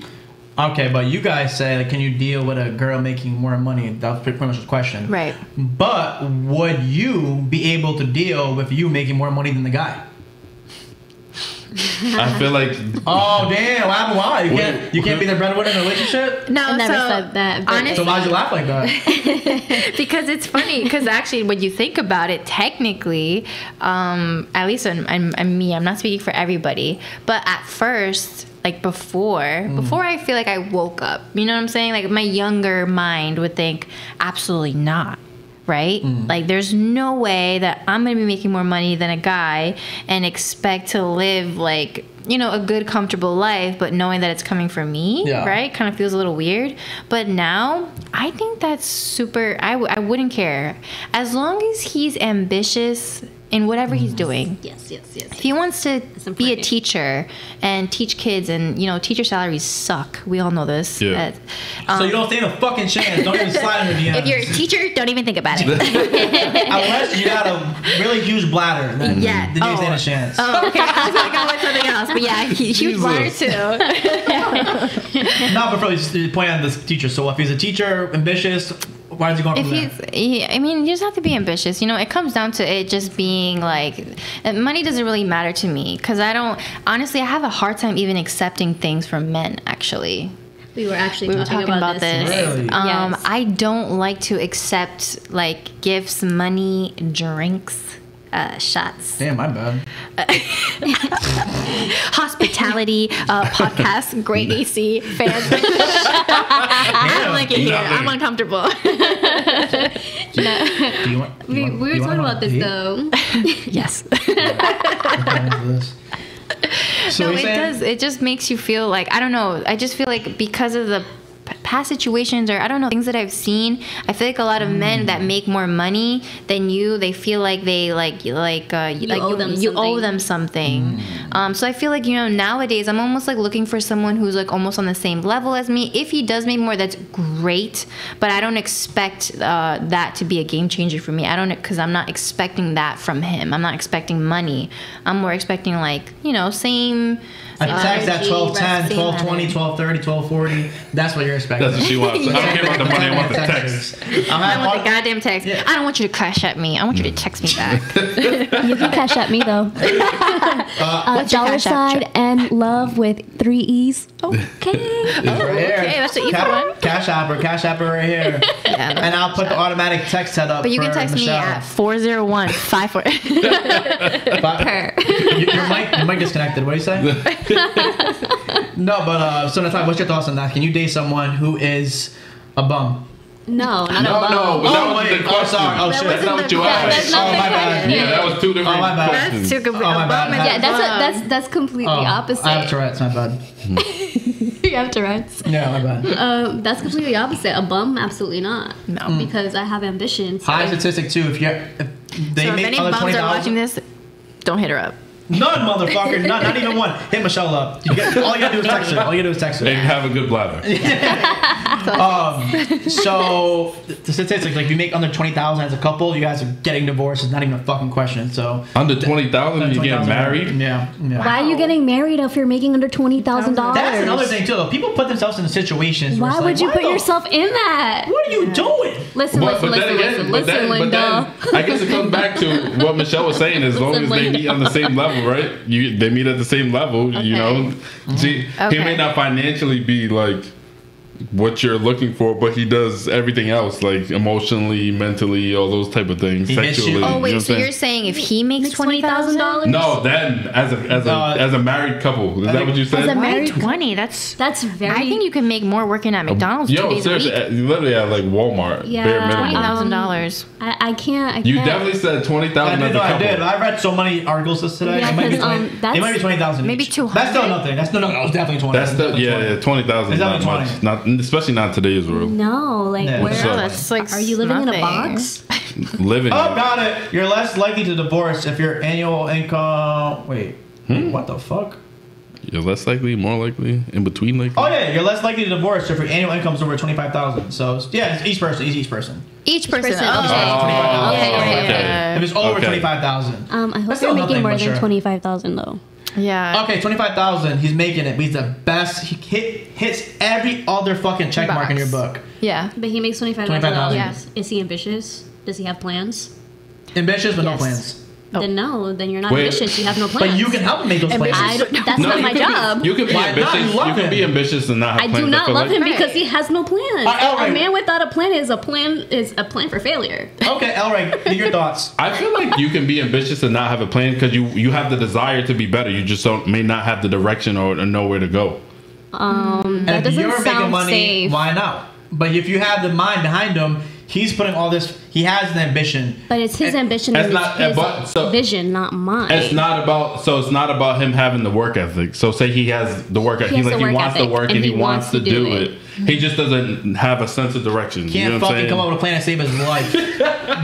Okay, but you guys say, like, can you deal with a girl making more money? That was pretty much the question. Right. But would you be able to deal with you making more money than the guy? I feel like Oh damn! Why? You can't be the breadwinner in a relationship. No, I never so said that. But honestly, So why'd you laugh like that? because it's funny. Because actually, when you think about it, technically, at least I'm me. I'm not speaking for everybody, but at first, like before I feel like I woke up. You know what I'm saying? Like my younger mind would think, absolutely not. Right? Like, there's no way that I'm going to be making more money than a guy and expect to live, like, you know, a good, comfortable life, but knowing that it's coming from me, right? Kind of feels a little weird. But now, I think that's super, I wouldn't care. As long as he's ambitious in whatever he's doing. Yes. If he wants to be a teacher and teach kids, and, you know, teacher salaries suck. We all know this. Yeah. So you don't stand a fucking chance. Don't even slide in the DMs. If you're a teacher, don't even think about it. Unless you got a really huge bladder, then you stand a chance. Oh, okay. I was going to go with something else. But yeah, huge bladder too. No, but probably just the point on this teacher. So if he's a teacher, ambitious, why is he going from there? I mean, you just have to be ambitious. You know, it comes down to it just being like, money doesn't really matter to me because I have a hard time even accepting things from men, actually. we were talking about this. Really? Yes. I don't like to accept like gifts, money, drinks, shots. Damn, my bad. Hospitality, podcast, great AC, fans. I don't like it here. I'm uncomfortable. Do you want, We were talking about this heat? though. Yes. So No, you're it saying- does. It just makes you feel like, I don't know. I just feel like because of the past situations, or I don't know, things that I've seen, I feel like a lot of men that make more money than you, they feel like they you owe them something. So I feel like, you know, nowadays I'm almost like looking for someone who's like almost on the same level as me. If he does make more, that's great, but I don't expect that to be a game changer for me. Because I'm not expecting that from him. I'm not expecting money. I'm more expecting, like, you know, same. A text at 12:10, same 12:20, 12:30, 12:40. That's what you're expecting. that's what she wants. I don't care about the money. I want the text. I want the goddamn text. Yeah. I don't want you to cash at me. I want you to text me back. You can cash at me though. What's your Dollar Cash App? sign and love with 3 E's. Okay. Right here. Okay, that's the easy one. Cash App right here. Yeah. And I'll put the automatic text set up. But you for can text Michelle. me at 401-54. Your mic disconnected. What do you say? No, but so Natalia, what's your thoughts on that? Can you date someone who is a bum? No, not No, a bum. but that wasn't the Oh, question. sorry. Oh, That shit. That's not what you asked. That's not Oh, the my bad. question. Yeah, that was two different Oh, my bad. questions. That's too complete. Oh, my bad. Yeah, that's completely opposite. I have Tourette's, my bad. You have Tourette's. Yeah, my bad. That's completely opposite. A bum, absolutely not. No. Because I have ambitions. So High statistic too. If they So if make any other bums are watching 20,000, this, don't hit her up. none, motherfucker, not even one. Hit Michelle up. All you gotta do is text her. All you gotta do is text her. And have a good bladder. So the statistics, like, if you make under 20,000 as a couple, you guys are getting divorced. It's not even a fucking question. So Under 20,000, you get 20,000, married. Yeah. Why are you getting married if you're making under $20,000? That's another thing too. Though. People put themselves in situations. Where Why it's would like, you put the- yourself in that? What are you doing? listen, listen, Linda. I guess it comes back to what Michelle was saying. As long as they Linda. meet on the same level, right? They meet at the same level. You know, see, he Okay. may not financially be like what you're looking for, but he does everything else, like emotionally, mentally, all those type of things, He hits you. sexually. Oh you know wait, what so I'm you're saying if he makes $20,000? No, then as a married couple, is that what you said? As a Why married 20? That's very. I think you can make more working at McDonald's 2 Yo, days a seriously, week. you literally at like Walmart, Yeah. bare minimum. $20,000. I can't. You definitely said 20,000 as a I couple. did. I read so many articles this today. Yeah, it might be 'cause, 20. that's- It might be 20,000. Maybe each. 200. That's still nothing. That's no. It was definitely 20. That's the yeah, 20,000 is It's not definitely much. Not especially not in today's world. No, like Yeah. where? So- That's like Are you living in a nothing. box? Living. Oh, got it. You're less likely to divorce if your annual income. Wait. What the fuck? You're less likely, more likely, in between likely. Oh yeah, you're less likely to divorce if your annual income is over 25,000. So yeah, it's each person. Each person. person, Oh, okay. yeah. If was over Okay. 25,000. I hope That's still you're making nothing, more but than sure. 25,000 though. Yeah. Okay, 25,000. He's making it. But he's the best. He hits every other fucking check mark in your book. Yeah. But he makes $25,000. $25,000. Is he ambitious? Does he have plans? Ambitious, but no Yes. plans. Then no. Then you're not Wait. ambitious. You have no plans. But you can help him make those plans. That's not my job. You can be Why not? ambitious. You love You can be him. ambitious and not have I plans. do not feel love him Right. because he has no plans. Elray. A man without a plan is a plan for failure. Okay, Elray, give your thoughts. I feel like you can be ambitious and not have a plan because you have the desire to be better. You just may not have the direction or know where to go. That And if doesn't you're making sound money, safe. why not? But if you have the mind behind him, he's putting all this. He has an ambition. But it's his ambition It's and not- his but- so- vision, not mine. It's not about him having the work ethic. So say he has the work ethic. He has He the work wants to ethic, work and and he he wants to do it. it. He just doesn't have a sense of direction. Can't you know what I'm fucking saying? come up with a plan to save his life.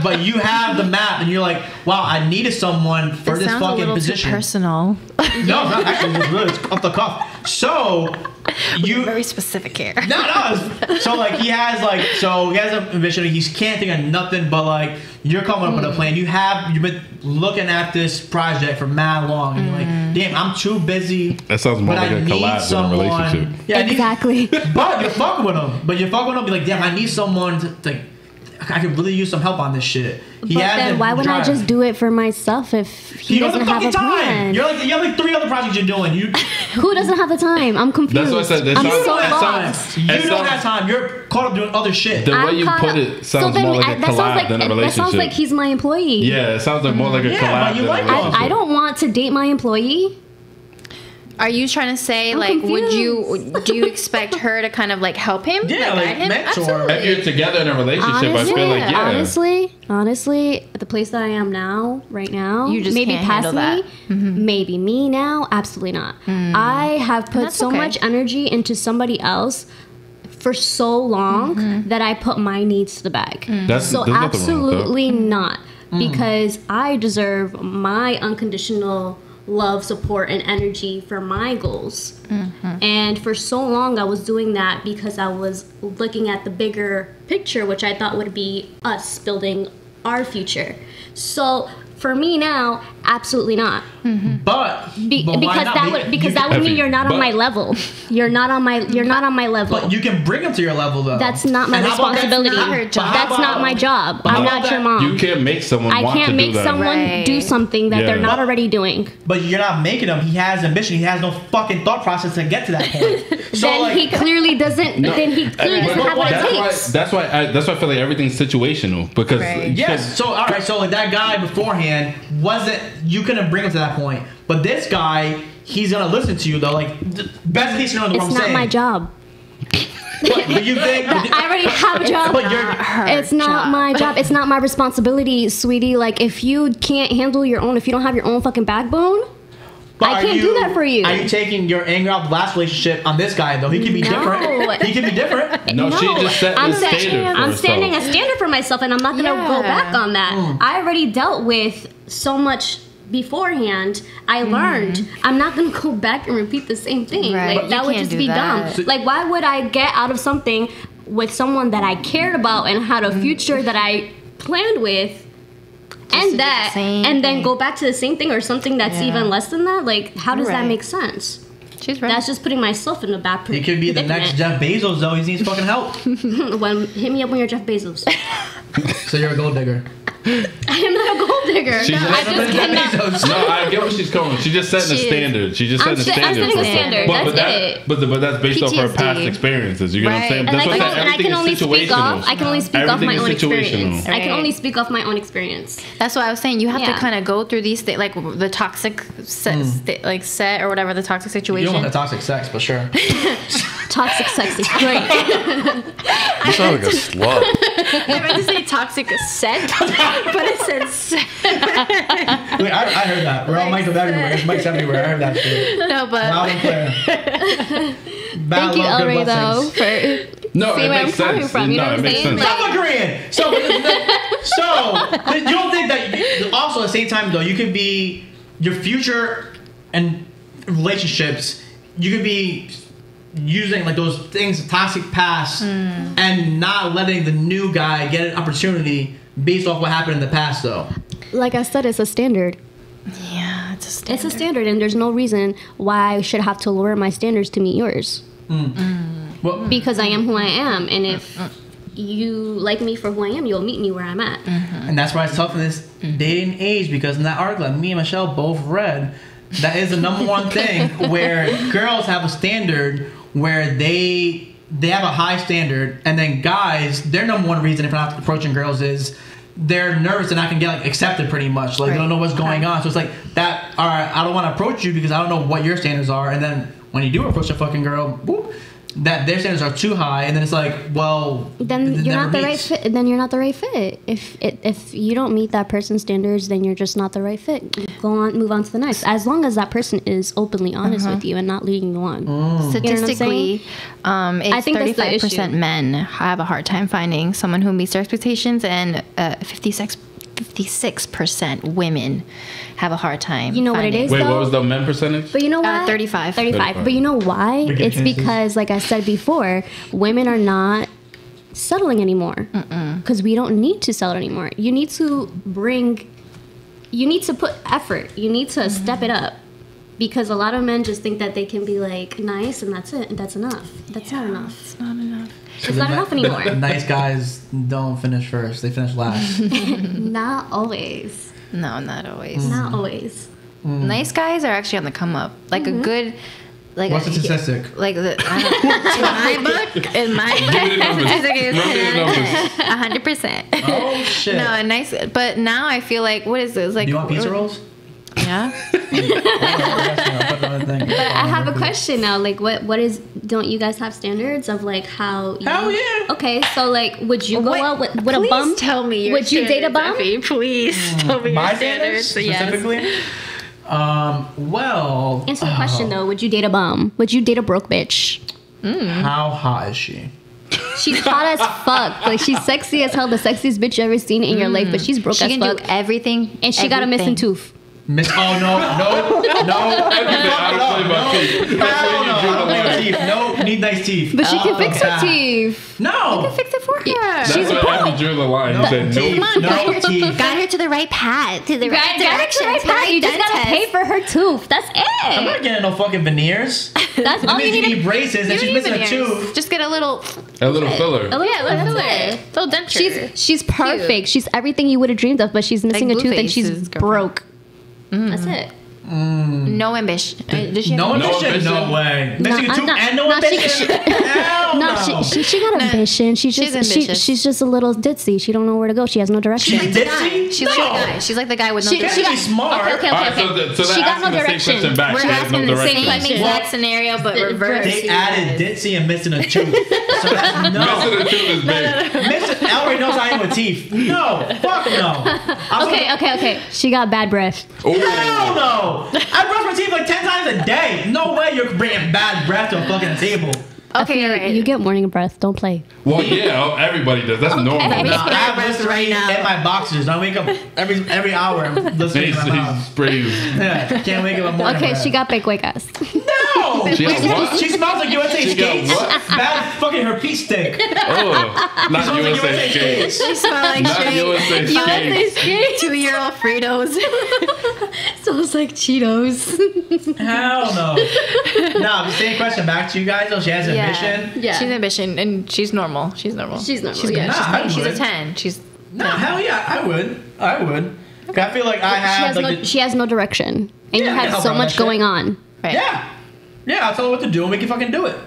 But you have the map, and you're like, wow, I needed someone for It this sounds a fucking little position. too personal. No, it's not actually. It's really it's off the cuff. So you. Very specific here. No. So like he has an ambition. He can't think of nothing but like you're coming up with a plan. You've been looking at this project for mad long, and you're like, damn, I'm too busy. That sounds more but like I a need collab than a relationship. Yeah, I need- Exactly. but you're fucking with him. But you're fucking with him. Be like, damn, I need someone to like. I could really use some help on this shit. But then why wouldn't I just do it for myself if he You don't doesn't have have the a fucking time. plan? You have like 3 other projects you're doing. You Who doesn't have the time? I'm confused. That's what I said. That I'm sounds- so that lost. sounds- you It don't sounds- have time. You're caught up doing other shit. The way I'm you caught put up- it sounds then more like a that sounds collab like than a that relationship. sounds like he's my employee. Yeah, it sounds like more like a Yeah, collab but you than like a him. relationship. I don't want to date my employee. Are you trying to say I'm like confused. do you expect her to kind of like help him? Yeah, guide like him? mentor. Absolutely. If you're together in a relationship, I feel like Honestly, at the place that I am now, right now, You just maybe can't past handle me, that. maybe me now, absolutely not. I have put that's so okay. much energy into somebody else for so long that I put my needs to the back. That's, So there's nothing wrong with that. absolutely not, because I deserve my unconditional love, support, and energy for my goals. And for so long, I was doing that because I was looking at the bigger picture, which I thought would be us building our future. So for me now, absolutely not. But why Because not? that would mean you're not on but- my level. You're not on my level. But you can bring them to your level though. That's not my And how about responsibility. not her job? That's not my job. But how I'm about not your that- mom. You can't make someone I want can't to make do that. someone Right. do something that they're Yeah. not already doing. But you're not making him. He has ambition. He has no fucking thought process to get to that point. So Then like, he clearly doesn't. No. Then he clearly But doesn't have what it that's takes. That's why I feel like everything's situational because Right. yes. So all right. So like that guy beforehand wasn't. You couldn't bring him to that point. But this guy, he's gonna listen to you though. Like best case scenario, what It's I'm not saying. my job. But you think? I already have a job. But you're. It's not my job. It's not my responsibility, sweetie. Like if you can't handle your own, if you don't have your own fucking backbone, But I are can't do that for you. Are you taking your anger out of the last relationship on this guy though? He can be No. different. He can be different. No, she just set I'm the setting- standard for I'm herself. standing a standard for myself, and I'm not gonna Yeah. go back on that. I already dealt with so much beforehand. I learned. I'm not gonna go back and repeat the same thing. Right. Like You that would can't just do be that. dumb. Like why would I get out of something with someone that I cared about and had a future that I planned with? to And do that, the same and then thing. go back to the same thing or something that's Yeah. even less than that. Like, how does that Right. make sense? She's right. That's just putting myself in a bad He could be the next Jeff Bezos though. He needs fucking help. Hit me up when you're Jeff Bezos. So you're a gold digger. I am not a gold digger. She just- I just cannot. Bezos. No, I get what she's going. She just setting a She is. standard. She just setting a I'm standard. setting a for herself. standard. But That's it. But that's based off her PTSD. past experiences. You get what I'm Right. saying? And That's And what I I said. can Everything only is speak off. situational. I can only speak off Everything my is own situational. experience. I can Right. only speak off my own experience. That's what I was saying. You have Yeah. to kind of go through these things, like the toxic set or whatever the toxic You situation. don't want the toxic sex, but sure. Toxic sex is great. You sound like a slut. I meant to say toxic set, but it said set. Wait, I heard that. We're all mics up everywhere. There's mics everywhere. I heard that shit. No, but Loud and clear. Bad Thank you, love, good Elray, though, blessings. for No, See it where makes I'm coming sense. from, you know No, what it I'm makes saying? sense. Stop agreeing. So you don't think that also at the same time though you could be your future and relationships. You could be using like those things, toxic past, and not letting the new guy get an opportunity based off what happened in the past though. like I said, it's a standard. Yeah, it's a standard. It's a standard, and there's no reason why I should have to lower my standards to meet yours. Well, Because I am who I am, and if you like me for who I am, you'll meet me where I'm at. and that's why it's tough in this day and age, because in that article that me and Michelle both read, that is the number one thing where girls have a standard where they have a high standard, and then guys, their number one reason if not approaching girls is they're nervous they're not gonna get like accepted pretty much. Like they don't know what's going on. So it's like that, all right, I don't want to approach you because I don't know what your standards are. And then when you do approach a fucking girl, whoop, that their standards are too high, and then it's like, well, Then it you're never not the right meets. fit. Then you're not the right fit. If you don't meet that person's standards, then you're just not the right fit. Move on to the next. As long as that person is openly honest with you and not leading you on. Statistically, I think that's the 35% issue. men have a hard time finding someone who meets their expectations, and 56% women have a hard time. You know what it finding. is? Wait, though? what was the men percentage? But you know what? 35. 35. But you know why? Bigger It's chances. because, like I said before, women are not settling anymore. Because we don't need to settle anymore. You need to put effort. You need to step it up. Because a lot of men just think that they can be like nice and that's it. That's enough. That's not enough. It's not enough. It's not enough anymore. The nice guys don't finish first; they finish last. Not always. No, not always. Not always. Nice guys are actually on the come up. Like a good, like What's the statistic? Like the in my book, statistic is Run me the numbers. 100%. Oh shit! No, nice. But now I feel like, what is this? Like, Do you want pizza rolls? Yeah. But I have a question now. Like, what is? Don't you guys have standards of like how? Hell yeah. Okay, so like, would you go out with a Please bum? tell me your Would you date a bum? standards, Effie. Please tell me My your standards standards. specifically. Well, Answer the question though. Would you date a bum? Would you date a broke bitch? how hot is she? She's hot as fuck. Like she's sexy as hell, the sexiest bitch you ever seen in your life. But she's broke She as can fuck, do everything. and she got a missing everything. tooth. Miss? Oh no! I don't play my teeth. That's Hell where no! you drew I the don't like line. teeth. No, need nice teeth. But she can fix her God. teeth. No. Fix it for her. That's She's where broke. Abby drew the line. He said teeth. nope. No teeth. Guide her to the right path, to the right Got direction, right to the right You just gotta pay for her tooth. That's I'm it. not getting no fucking veneers. That's all That you means you need. need braces and she's missing a tooth. Just get a little, A little filler. Yeah, little denture. She's perfect. She's everything you would have dreamed of, but she's missing a tooth and she's Blueface's girlfriend. broke. That's it. no ambition. Does she have No No ambition? No ambition? way. Missing a tooth and no no, ambition? Hell No, no. she got ambition. She's she's just ambitious. she's just a little ditzy. She don't know where to go. She has no direction. She's ditzy? She's like the guy. She's like the guy with no She direction. can't be smart. Okay. All right, so She they're got no asking the same direction. question back. We're She has asking no the same direction. exact scenario, but reverse. They added ditzy and missing a tooth. So that's no. Missing a tooth is big. Missing Elray knows I am with teeth. No. Fuck no. Okay. She got bad breath. Ooh. Hell no. I brush my teeth like 10 times a day. No way you're bringing bad breath to a fucking table. Okay, all right. You get morning breath. Don't play. Well, yeah, everybody does. That's normal. Nah, Let's I put our have breath Listerine right now. in my boxes. I wake up every hour and listening He to my mom. sprays. Yeah, can't wake up in the morning. Okay, breath. she got big ass. No! She got what? She smells like USA She got skates. what? Bad fucking her pea stick. Oh, not Smells like USA skates. They smell like Not straight USA skates. 2-year-old Fritos. Smells like Cheetos. Hell no. No, the same question back to you guys though. She has ambition. Yeah. She's ambition, and she's normal. She's normal. She's normal, She's, yeah. good. Nah, I she's a would. 10. She's No, hell yeah, I would. I would. I feel like I have like She has no direction, and Yeah, I you can have help so her on much that shit. going on. right. yeah. Yeah, I'll tell her what to do and we can fucking do it.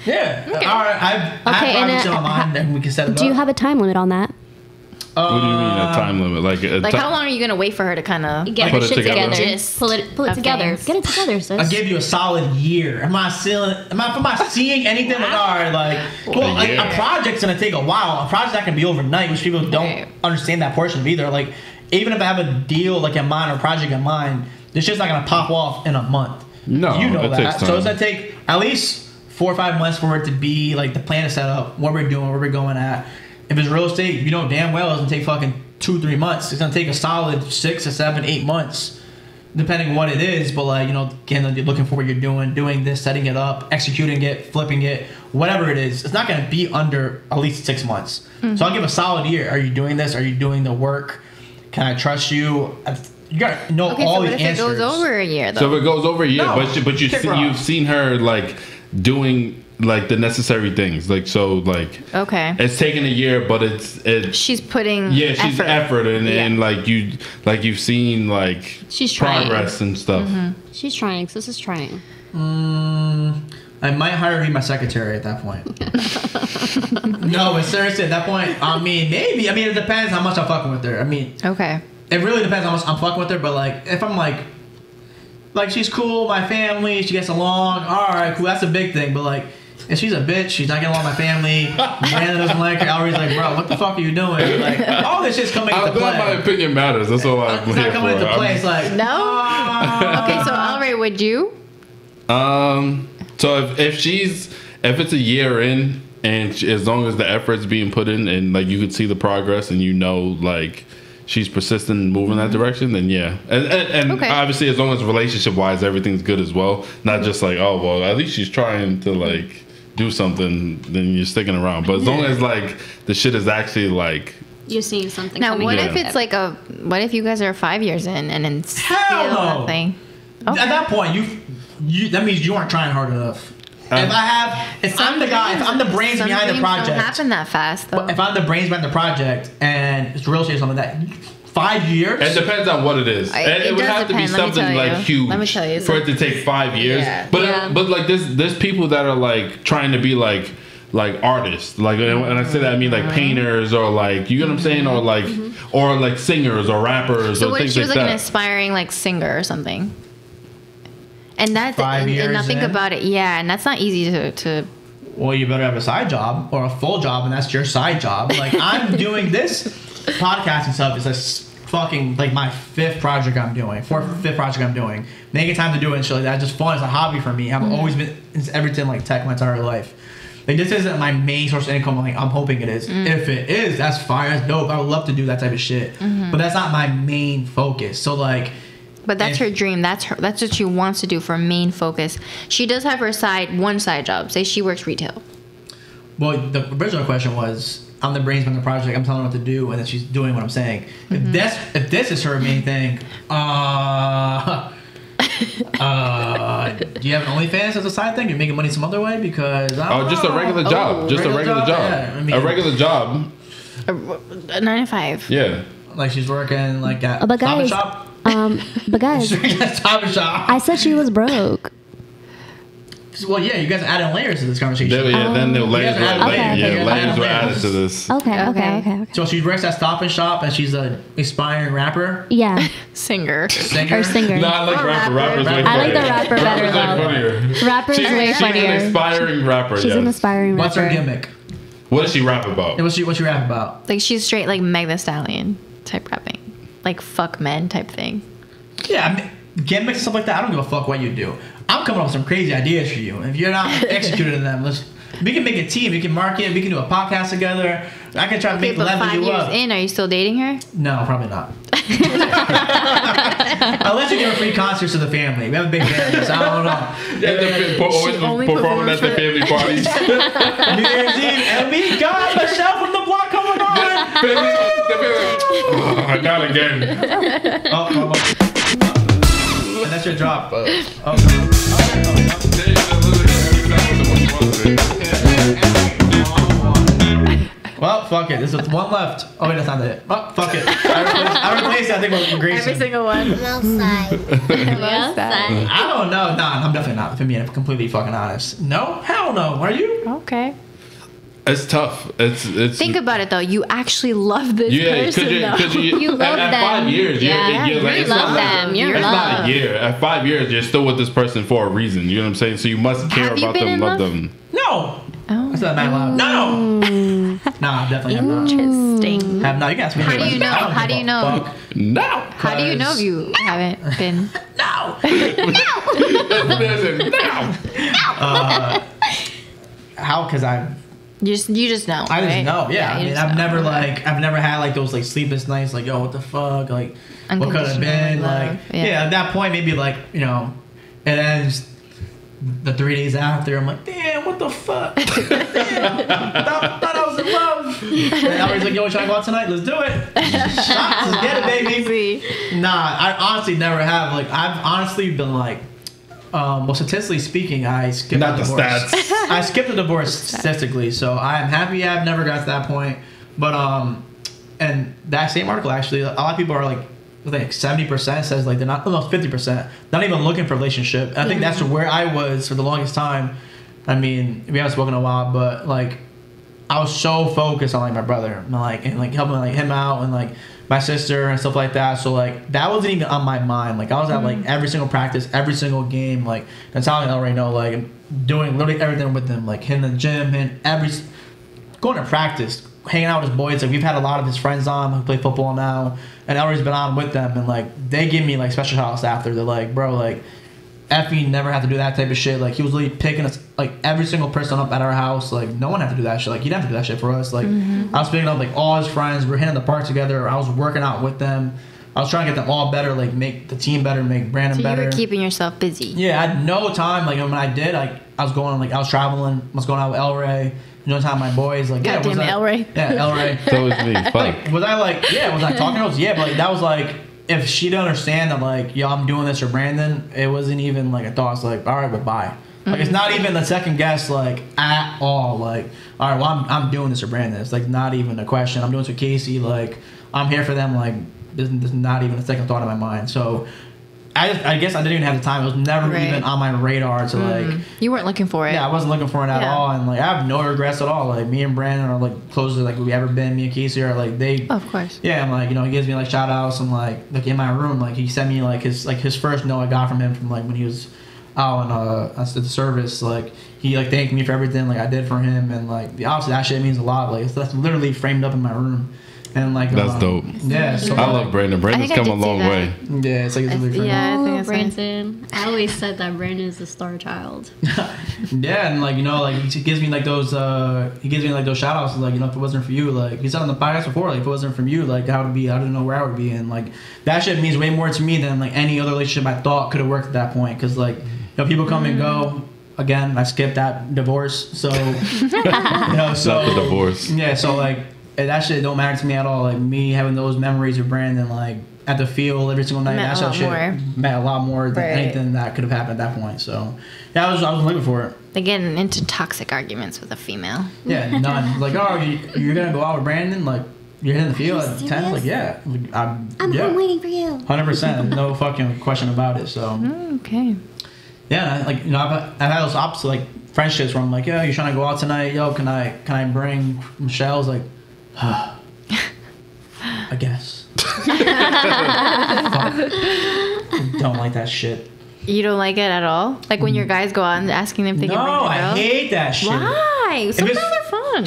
Yeah. All right, I have and, projects in my mind and we can set it up. Do you have a time limit on that? What do you mean a time limit? Like How long are you gonna wait for her to kind of Get Put her it shit together. together. Just Pull it of together. things. Get it together, sis. I'll give you a solid year. Am I seeing anything like, all right, like, well, like, Yeah. a project's gonna take a while. A project's not gonna be overnight, which people don't Right. understand that portion of either. Like, even if I have a deal like in mind or a project in mind, this shit's not gonna pop off in a month. No, you know it that. takes So time. it's gonna take at least 4 or 5 months for it to be like the plan is set up, what we're doing, where we're going at. If it's real estate, you know damn well it's gonna take fucking 2-3 months. It's gonna take a solid 6 to 7, 8 months, depending what it is. But like, you know, again, you're looking for what you're doing this, setting it up, executing it, flipping it, whatever it is. It's not gonna be under at least 6 months. So I'll give a solid year. Are you doing this? Are you doing the work? can I trust you? You gotta know Okay, all so what these if answers. it goes over a year though? So if it goes over a year, No, but kick rocks. you've seen her like doing like the necessary things, like so like Okay. it's taken a year, but it's She's putting she's effort and Yeah. and you've seen like She's trying. progress and stuff. She's trying. Sis is trying. I might hire her to be my secretary at that point. No, but seriously, at that point, I mean, maybe. I mean, it depends how much I'm fucking with her. I mean, Okay. it really depends how much I'm fucking with her. But like, if I'm like she's cool, my family, she gets along. All right, cool. That's a big thing. But like, if she's a bitch, she's not getting along with my family. Brandon doesn't like her. Elray's like, bro, what the fuck are you doing? Like, all this shit's coming into I'm glad my play. opinion matters. That's all I'm It's here not coming for. into play. It's like, No? Okay, so Elray, would you? So if it's a year in and as long as the effort's being put in and like you could see the progress and you know like she's persistent and moving that direction, then yeah. And Okay. obviously as long as relationship wise everything's good as well, not just like, oh well, at least she's trying to like do something, then you're sticking around. But as long as like the shit is actually like You're seeing something. Now, coming what out if of it's it. like what if you guys are 5 years in and then still Hell no. nothing? At that point, you that means you aren't trying hard enough. If I'm the guy, if I'm the brains Some behind the things don't project, happen that fast though. if I'm the brains behind the project and it's real estate or something like that, 5 years. it depends on what it is. It And it would does have to be depend, let me something tell like you. huge Let me tell you, for it to take 5 years. Yeah. But Yeah. but like there's people that are like trying to be like artists. Like and I say that I mean like painters or like you get what I'm saying or like singers or rappers so or what if things she was like like an that. aspiring like singer or something? And that's 5 and years now think in? about it, yeah, and that's not easy to Well, you better have a side job or a full job, and that's your side job. Like I'm doing this podcasting stuff is fucking like my fifth project I'm doing, fifth project I'm doing. Making time to do it and shit like that, just fun. It's a hobby for me. I've always been into everything like tech my entire life. Like this isn't my main source of income. Like I'm hoping it is. If it is, that's fire. That's dope. I would love to do that type of shit. But that's not my main focus. So like. But that's her dream. That's what she wants to do for main focus. She does have her one side job. Say she works retail. Well, the original question was, I'm the brains behind the project. I'm telling her what to do, and then she's doing what I'm saying. If this is her main thing, do you have an OnlyFans as a side thing? You're making money some other way because I don't Just a know. regular job. Just a regular job. Yeah, I mean, a regular job. A 9 to 5. Yeah. like she's working like at But Stop and guys, Shop. But guys, She's working at Stop and Shop. I said she was broke. Well, yeah, you guys are adding layers to this conversation. Then the layers guys were are adding layers. layers were Okay. added to this. Okay. So she works at Stop and Shop, and she's an aspiring rapper, Yeah, Singer. singer. or singer. No, I like Or rapper. rapper. Rapper's way I funnier. like the rapper better, Rapper's way though. funnier. Rapper's way She's funnier. an aspiring rapper. She's an aspiring What's her rapper. gimmick? What does she rap about? And what's she rap about? Like she's straight like Meg the Stallion type rapping. Like fuck men type thing. Yeah, I mean, gimmicks and stuff like that. I don't give a fuck what you do. I'm coming up with some crazy ideas for you. If you're not executing them, we can make a team. We can market. We can do a podcast together. I can try to Okay, make but level 5 you years up. in, are you still dating her? No, probably not. Unless you give a free concerts to the family. We have a big family, so I don't know. Always only performing at the performs family parties. New Year's Eve, and we got Michelle from the block coming on. I got again. Oh. And that's your drop. Well, fuck it. There's one left. Oh, wait, that's not it. Oh, fuck it. I replaced that thing with Grayson. Every single one. Outside. I don't know. Nah, I'm definitely not. If I'm being completely fucking honest. No? Hell no. Are you? Okay. It's tough. It's. Think about it though. You actually love this person. You love at them. 5 years, Yeah, you're like, you it's love not them. Like, You're it's not love. a year. At 5 years, you're still with this person for a reason. You know what I'm saying? So you must care Have you about been them, in love love? them. No. Oh. That's not that loud. No. Nah, definitely have not. Interesting. Have not. You can ask me. How do you know? I don't How give do a you know? fuck. No. How do you know if you haven't been? No. No. How? Because I You just know. just right? know. Yeah. I you mean, just I've know. never never had like those like sleepless nights. Like, yo, what the fuck? Like, what could have been? Unconditional Like, love, yeah. At that point, maybe like it ends. the 3 days after, I'm like, damn, what the fuck? Damn, thought I was in love. And Elray's like, yo, trying to go out tonight? Let's do it. Shots, let's get it, baby. Nah, I honestly never have. Like, I've honestly been like, well, statistically speaking, I skipped Not the the divorce. stats. I skipped the divorce statistically, so I'm happy I've never got to that point. But and that same article actually, a lot of people are like, I think 70% says like they're not, almost 50%, not even looking for a relationship. And I think that's where I was for the longest time. I mean, we haven't spoken in a while, but like I was so focused on like my brother and like helping like him out and like my sister and stuff like that. So like that wasn't even on my mind. Like I was at like every single practice, every single game. Like Natalia already know, like doing literally everything with them, like hitting the gym and going to practice, hanging out with his boys. Like we've had a lot of his friends on who play football now, and Elray's been on with them, and like they give me like special shout outs after. They're like, bro, like Effie never had to do that type of shit. Like he was literally picking us, like every single person up at our house. Like no one had to do that shit. Like he didn't have to do that shit for us. Like I was picking up like all his friends. We're hitting the park together. I was working out with them. I was trying to get them all better, like make the team better, make Brandon better. You were keeping yourself busy. Yeah, I had no time. Like when I did, like I was going, like I was traveling. I was going out with Elray. No time, my boys. Like yeah, goddamn Elray. Yeah, Elray. That was me. Fuck. Like was I like yeah? Was I talking to her? Yeah, but like that was like if she didn't understand that like yo I'm doing this for Brandon, it wasn't even like a thought. It's like all right, well bye. Like it's not even a second guess like at all. Like all right, well I'm doing this for Brandon. It's like not even a question. I'm doing this for Casey. Like I'm here for them. Like there's not even a second thought in my mind. So I guess I didn't even have the time. It was never even on my radar to like. You weren't looking for it. Yeah, I wasn't looking for it at all, and like I have no regrets at all. Like me and Brandon are like closer like we ever been. Me and Casey are like they. Of course. Yeah, I'm like he gives me like shout outs and like in my room like he sent me like his first note I got from him from like when he was out at the service. Like he like thanked me for everything like I did for him, and like obviously that shit means a lot. Like that's literally framed up in my room. And like that's dope. Yeah, so I love Brandon. Brandon's come a long way. Yeah, it's like it's really I think it's Brandon. I always said that Brandon is the star child. Yeah, and like like he gives me like those shout outs like if it wasn't for you, like he said on the podcast before, like if it wasn't from you, like I don't know where I would be, and like that shit means way more to me than like any other relationship I thought could have worked at that point, because like people come and go. Again, I skipped that divorce, so so not the divorce. Yeah, so like. That shit don't matter to me at all. Like me having those memories of Brandon, like at the field every single night, that shit meant a lot more than anything that could have happened at that point. So yeah, I was looking for it. They getting into toxic arguments with a female. Yeah, none. Like you're gonna go out with Brandon, like you're hitting the field at 10. Like yeah, I'm waiting for you. 100%, no fucking question about it. So Okay. yeah, like I've had those opposite like friendships where I'm like, yo, you trying to go out tonight? Yo, can I bring Michelle's like. I guess. Don't like that shit. You don't like it at all? Like when your guys go out and asking them if they can bring No, their girl? I hate that shit. Why? Sometimes they're fun.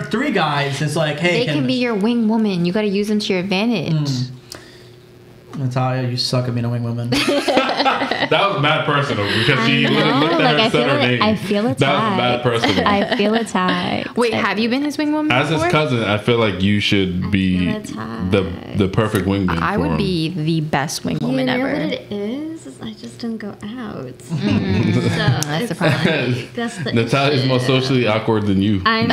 Three guys. It's like, hey, They can be your wing woman. You got to use them to your advantage. Natalia, you suck at being a wing woman. That was bad personal because she looked at her and said her name. I feel attacked. That was bad personal. I feel attacked. Wait, have you been his wing woman As his before? cousin, I feel like you should be the perfect wingman. I for would him. be the best wing woman You know ever. what it is? I just don't go out. So That's the problem. that's the Natalia's issue. more socially awkward than you. I'm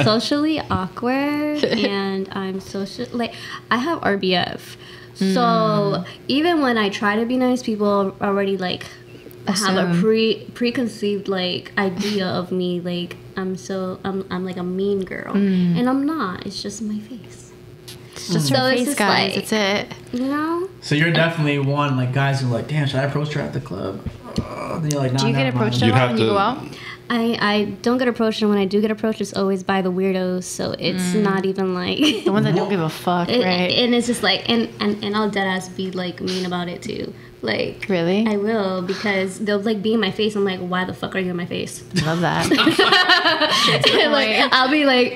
socially awkward, and I'm social. Like I have RBF, so even when I try to be nice, people already like have a preconceived like idea of me. Like I'm like a mean girl, and I'm not. It's just my face. It's just So her it's face, just guys. like- That's it. You know? So you're definitely one like guys who are like, damn, should I approach her at the club? Then you're like, nah, Do you get never mind. approached a You'd lot have when you to- go out? I don't get approached, and when I do get approached, it's always by the weirdos. So it's not even like The ones that don't give a fuck, right? And it's just like, and I'll dead ass be like mean about it too. Like Really? I will, because they'll like be in my face. I'm like, why the fuck are you in my face? Love that. Like I'll be like,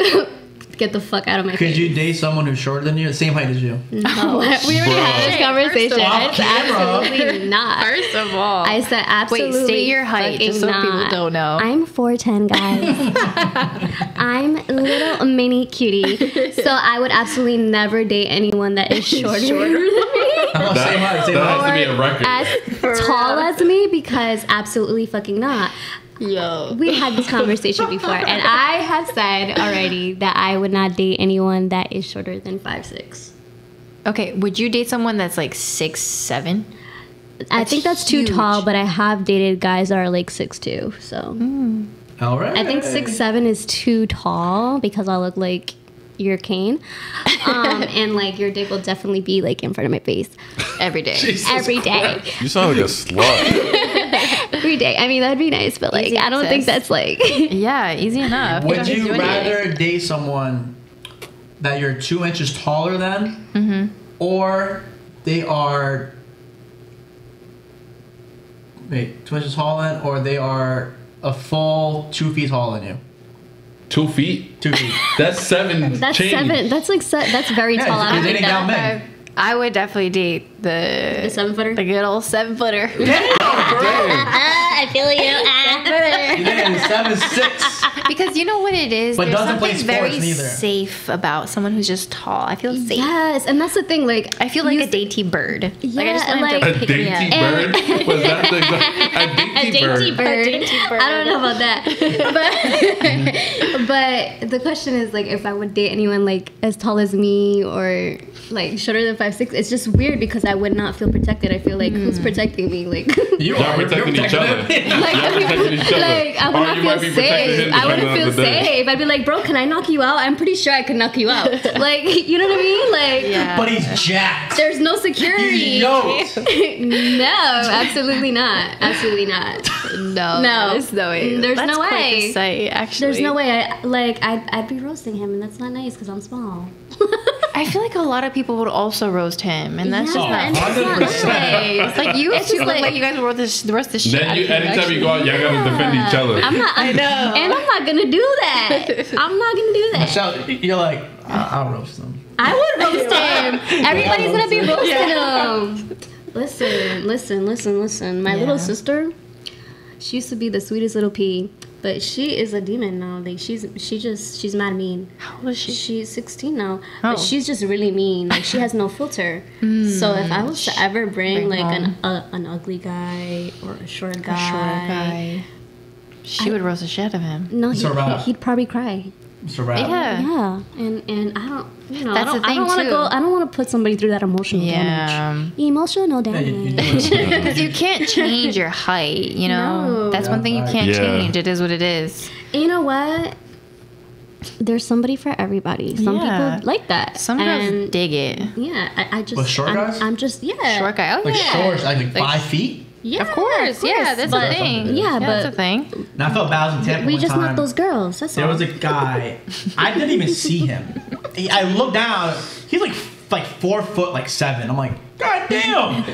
get the fuck out of my Could face. you date someone who's shorter than you, the same height as you? No, we already had this conversation. all, It's camera. absolutely not. First of all, I said absolutely. Wait, state your height, just so fucking people not. don't know. I'm 4'10", guys. I'm a little mini cutie. So I would absolutely never date anyone that is shorter than me. Oh, same height, same That height. has to be a record. As tall as me, because absolutely fucking not. Yo. We had this conversation before, and I have said already that I would not date anyone that is shorter than 5'6". Okay, would you date someone that's like 6'7"? I think that's too huge. tall, but I have dated guys that are like 6'2", so All right. I think 6'7" is too tall because I look like your cane, and like your dick will definitely be like in front of my face Every day. every day. You sound like a slut. Every day. I mean, that'd be nice, but like Easy I don't think access. that's like. Yeah, easy enough. Would don't have to you do anything. rather date someone that you're 2 inches taller than, or they are 2 inches taller than, or they are a full 2 feet taller than you? 2 feet. 2 feet. That's 7. That's change. 7. That's like that's very Yeah, tall. I you're don't think dating down that. men. I would definely date the 7-footer. the good old 7-footer. I feel you. You're dating 7'6". Because you know what it is? But There's doesn't play something very sports neither. safe about someone who's just tall. I feel safe. Yes, and that's the thing. Like I feel like you- a dainty bird. Like I Yeah, just want him like- to A pick me dainty up. bird? Was that the a dainty dainty bird? bird. dainty bird. I don't know about that, but the question is like if I would date anyone like as tall as me or like shorter than 5'6". It's just weird because I would not feel protected. I feel like who's protecting me? Like You Y'all are protecting each other. Y'all protecting each other. like I would Or not you might feel be protecting safe. him I wouldn't depending on feel the day. safe. I'd be like, bro, can I knock you out? I'm pretty sure I could knock you out. Like you know what I mean? Like Yeah. But he's jacked. there's no security. He's yoked. No, absolutely not. Absolutely not. No, No. there's no way. There's That's no quite way. the sight, actually. There's no way. I'd be roasting him, and that's not nice because I'm small. I feel like a lot of people would also roast him, and that's Yeah, just not and that's not 100%. nice. Like you It's two just look like- like you guys would roast the shit Then out you, of him, anytime you go out, y'all gotta defend each other. I'm not. I know. And I'm not gonna do that. I'm not gonna do that. Michelle, you're like, I'll roast them. I would roast him. Everybody's gonna be roasting him. Listen. My little sister, she used to be the sweetest little pea, but she is a demon now. Like she's mad mean. How old is she? She's 16 now, Oh. but she's just really mean. Like she has no filter. So if I was to ever bring Bring like home. an ugly guy or a short guy, She would roast the shit out of him. no, It's a wrap. he'd probably cry. It's a wrap. Yeah. Yeah, and I don't, you know, That's I the thing, don't want to too. go. I don't want to put somebody through that emotional damage. Emotional Yeah, damage. you do it. Because you can't change your height, you know? No. That's one thing you Yeah, can't yeah. change. It is what it is. You know what? There's somebody for everybody. Some Yeah. people like that. Some girls and dig it. yeah, I just. With short guys? I'm just Short guy. Oh, Like yeah. short, like Like, 5 feet. Yeah, Of course. Yeah, that's but, a thing. Yeah, that's a but thing. And I felt bad. I was in Tampa we one just time. not those girls. That's There all. was a guy. I didn't even see him. I looked down. He's like 4'7". I'm like, God damn.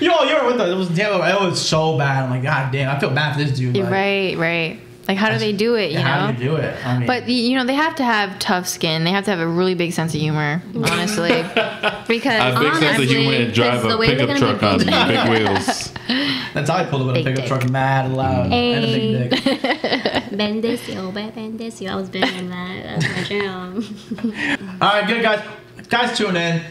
You were with us. It was Tampa. It was so bad. I'm like, God damn. I feel bad for this dude. Like, Right. Like, how do they do it, you yeah, how know? do you do it? I mean, But you know, they have to have tough skin. They have to have a really big sense of humor, honestly. Because A big sense of humor and drive Because the a way they're pickup gonna truck be on built- big wheels. that's how I pulled it with a Big pickup dick. truck, mad loud, and a big dick. Bendecio. I was banging that. That's my jam. All right, good guys. Guys, tune in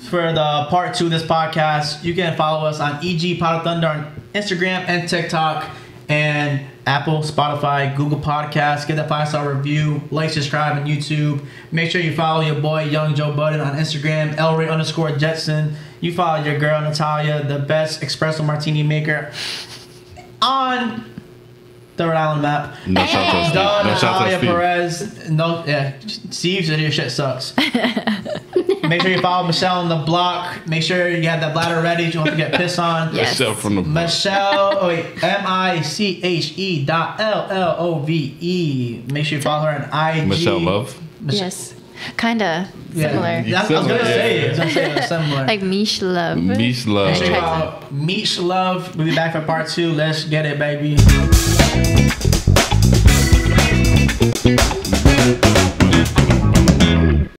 for the part 2 of this podcast. You can follow us on EG Pod of Thunder on Instagram and TikTok, and Apple, Spotify, Google Podcasts. Get that 5-star review. Like, subscribe on YouTube. Make sure you follow your boy Young Joe Budden on Instagram. Elray_Jetson. You follow your girl Natalia, the best espresso martini maker on the Rhode Island map. No shout out Steve. Duh, No shout out Natalia Steve. Perez. No, yeah. Steve said your shit sucks. Make sure you follow Michelle on the block. Make sure you have that bladder ready. You don't have to get pissed on. Yes. Michelle from the Michelle, MICHE.LLOVE. Make sure you follow her on IG. Michelle Love. yes, kinda Yeah. similar. I was gonna Similar, say yeah. it. I was gonna say it, similar. Like Mish Love. Mish Love. Make sure you Check follow Meech Love. We'll be back for part 2. Let's get it, baby.